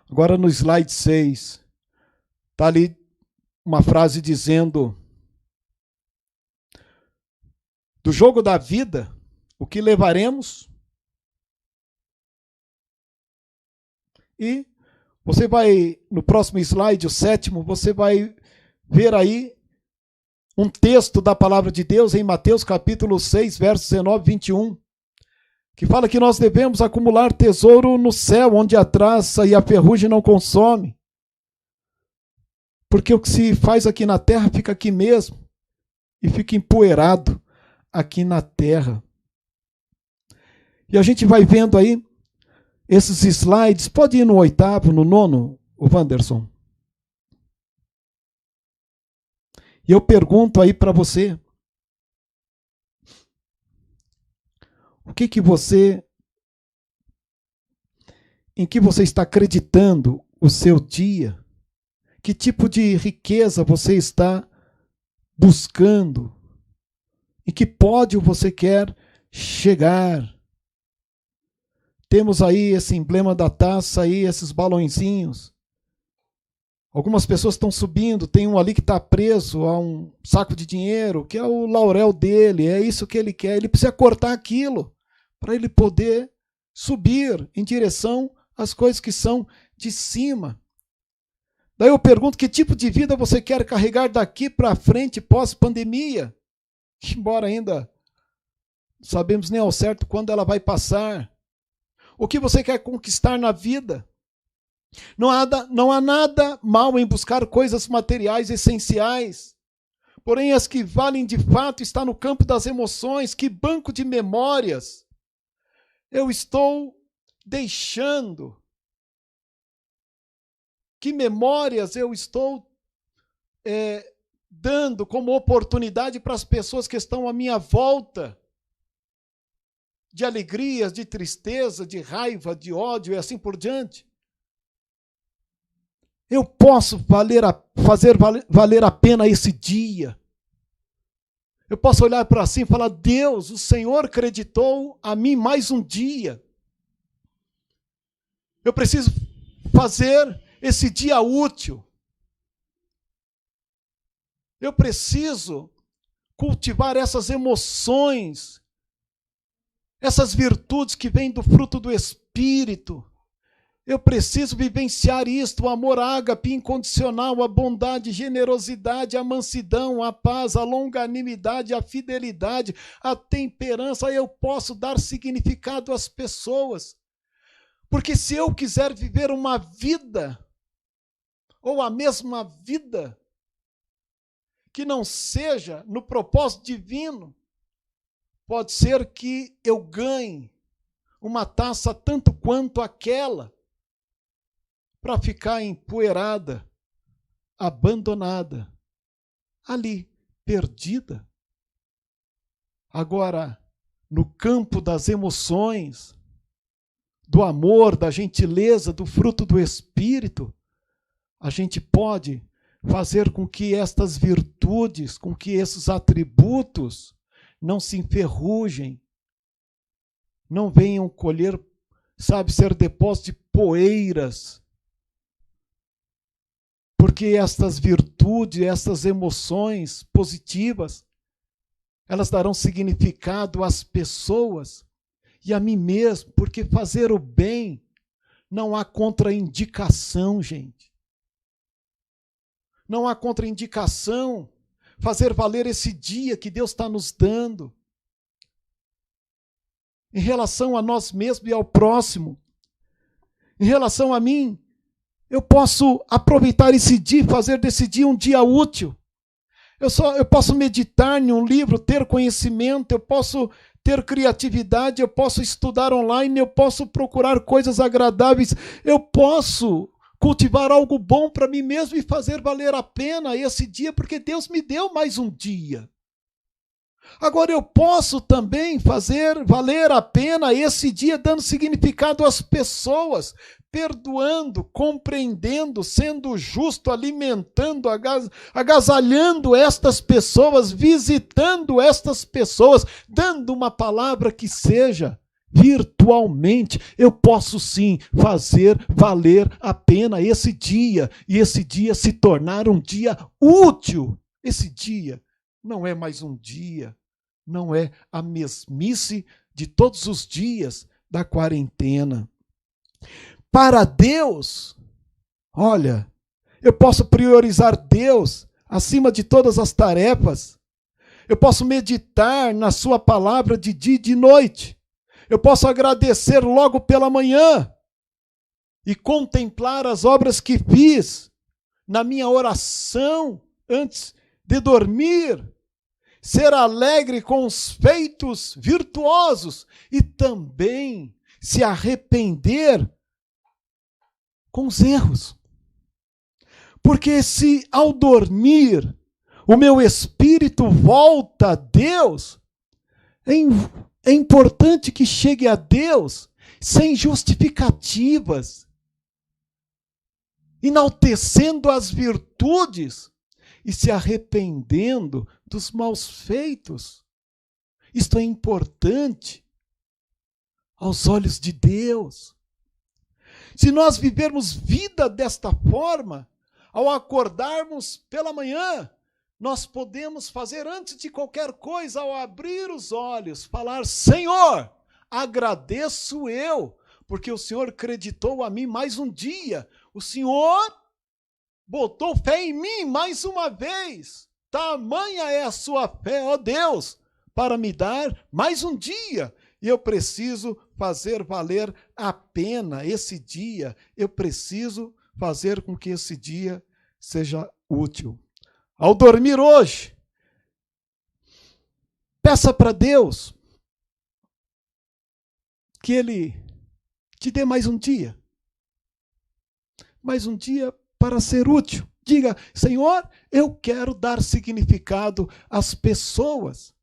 Agora no slide 6, tá ali uma frase dizendo: do jogo da vida, o que levaremos? E você vai, no próximo slide, o 7º, você vai ver aí um texto da palavra de Deus em Mateus capítulo 6, versos 19 e 21. Que fala que nós devemos acumular tesouro no céu, onde a traça e a ferrugem não consomem. Porque o que se faz aqui na terra fica aqui mesmo, e fica empoeirado aqui na terra. E a gente vai vendo aí esses slides, pode ir no 8º, no 9º, o Wanderson. E eu pergunto aí para você, em que você está acreditando o seu dia? Que tipo de riqueza você está buscando? Em que pódio você quer chegar? Temos aí esse emblema da taça aí, esses balõezinhos. Algumas pessoas estão subindo, tem um ali que está preso a um saco de dinheiro, que é o laurel dele, é isso que ele quer. Ele precisa cortar aquilo para ele poder subir em direção às coisas que são de cima. Daí eu pergunto, que tipo de vida você quer carregar daqui para frente, pós-pandemia? Embora ainda não sabemos nem ao certo quando ela vai passar. O que você quer conquistar na vida? Não há nada mal em buscar coisas materiais essenciais. Porém, as que valem de fato está no campo das emoções. Que banco de memórias eu estou deixando? Que memórias eu estou dando como oportunidade para as pessoas que estão à minha volta? de alegrias, de tristeza, de raiva, de ódio e assim por diante. Eu posso fazer valer a pena esse dia. Eu posso olhar para cima e falar: Deus, o Senhor acreditou a mim mais um dia. Eu preciso fazer esse dia útil. Eu preciso cultivar essas emoções, essas virtudes que vêm do fruto do Espírito. Eu preciso vivenciar isto: o amor ágape incondicional, a bondade, a generosidade, a mansidão, a paz, a longanimidade, a fidelidade, a temperança. Eu posso dar significado às pessoas. Porque se eu quiser viver uma vida, ou a mesma vida, que não seja no propósito divino, pode ser que eu ganhe uma taça tanto quanto aquela, para ficar empoeirada, abandonada, ali, perdida. Agora, no campo das emoções, do amor, da gentileza, do fruto do Espírito, a gente pode fazer com que estas virtudes, com que esses atributos não se enferrujem, não venham colher, ser depósito de poeiras. Porque estas virtudes, estas emoções positivas, elas darão significado às pessoas e a mim mesmo, porque fazer o bem não há contraindicação, gente. Não há contraindicação fazer valer esse dia que Deus está nos dando em relação a nós mesmos e ao próximo. Em relação a mim, eu posso aproveitar esse dia e fazer desse dia um dia útil. Eu posso meditar em um livro, ter conhecimento, eu posso ter criatividade, eu posso estudar online, eu posso procurar coisas agradáveis, eu posso cultivar algo bom para mim mesmo e fazer valer a pena esse dia, porque Deus me deu mais um dia. Agora eu posso também fazer valer a pena esse dia dando significado às pessoas, perdoando, compreendendo, sendo justo, alimentando, agasalhando estas pessoas, visitando estas pessoas, dando uma palavra que seja virtualmente. Eu posso sim fazer valer a pena esse dia, e esse dia se tornar um dia útil. Esse dia não é mais um dia, não é a mesmice de todos os dias da quarentena. Para Deus, olha, eu posso priorizar Deus acima de todas as tarefas. Eu posso meditar na sua palavra de dia e de noite. Eu posso agradecer logo pela manhã e contemplar as obras que fiz na minha oração antes de dormir. Ser alegre com os feitos virtuosos e também se arrepender com os erros. Porque se ao dormir o meu espírito volta a Deus, é importante que chegue a Deus sem justificativas, enaltecendo as virtudes e se arrependendo dos maus feitos. Isto é importante aos olhos de Deus. Se nós vivermos vida desta forma, ao acordarmos pela manhã, nós podemos fazer antes de qualquer coisa, ao abrir os olhos, falar: Senhor, agradeço eu, porque o Senhor acreditou a mim mais um dia. O Senhor botou fé em mim mais uma vez. Tamanha é a sua fé, ó Deus, para me dar mais um dia. E eu preciso fazer valer a pena esse dia. Eu preciso fazer com que esse dia seja útil. Ao dormir hoje, peça para Deus que Ele te dê mais um dia. Mais um dia para ser útil. Diga: Senhor, eu quero dar significado às pessoas.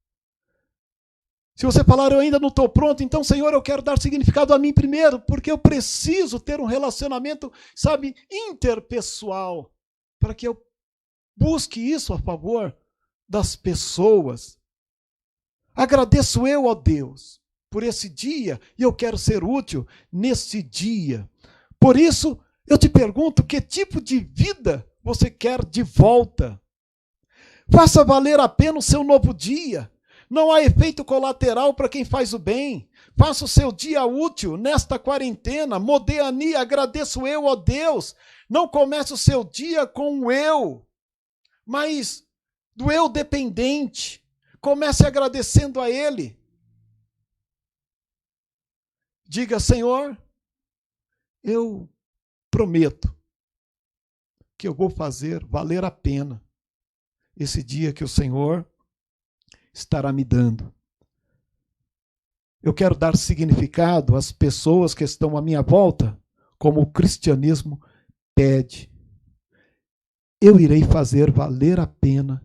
Se você falar, eu ainda não estou pronto, então, Senhor, eu quero dar significado a mim primeiro, porque eu preciso ter um relacionamento, sabe, interpessoal, para que eu busque isso a favor das pessoas. Agradeço eu, ó Deus, por esse dia, e eu quero ser útil nesse dia. Por isso, eu te pergunto, que tipo de vida você quer de volta? Faça valer a pena o seu novo dia. Não há efeito colateral para quem faz o bem. Faça o seu dia útil nesta quarentena. Modé Ani, agradeço eu, ó Deus. Não comece o seu dia com o eu, mas do eu dependente. Comece agradecendo a Ele. Diga, Senhor, eu prometo que eu vou fazer valer a pena esse dia que o Senhor estará me dando. Eu quero dar significado às pessoas que estão à minha volta, como o cristianismo pede. Eu irei fazer valer a pena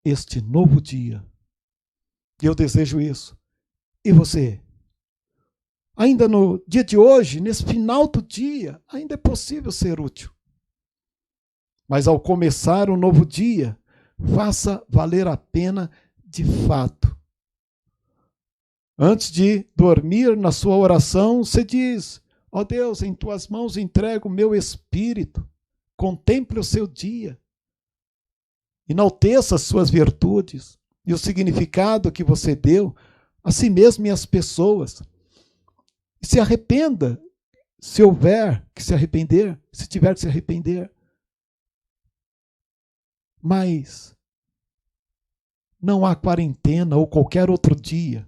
este novo dia. Eu desejo isso. E você? Ainda no dia de hoje, nesse final do dia, ainda é possível ser útil. Mas ao começar um novo dia, faça valer a pena de fato. Antes de dormir na sua oração, você diz, ó Deus, em tuas mãos entrego o meu espírito. Contemple o seu dia. Enalteça as suas virtudes e o significado que você deu a si mesmo e às pessoas. E se arrependa, se houver que se arrepender, se tiver que se arrepender. Mas não há quarentena ou qualquer outro dia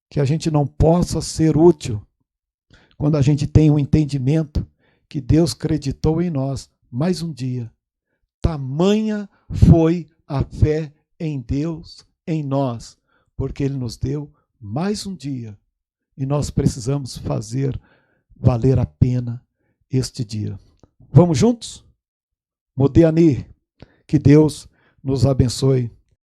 que a gente não possa ser útil quando a gente tem um entendimento que Deus creditou em nós mais um dia. Tamanha foi a fé em Deus, em nós, porque Ele nos deu mais um dia e nós precisamos fazer valer a pena este dia. Vamos juntos? Modé Ani, que Deus nos abençoe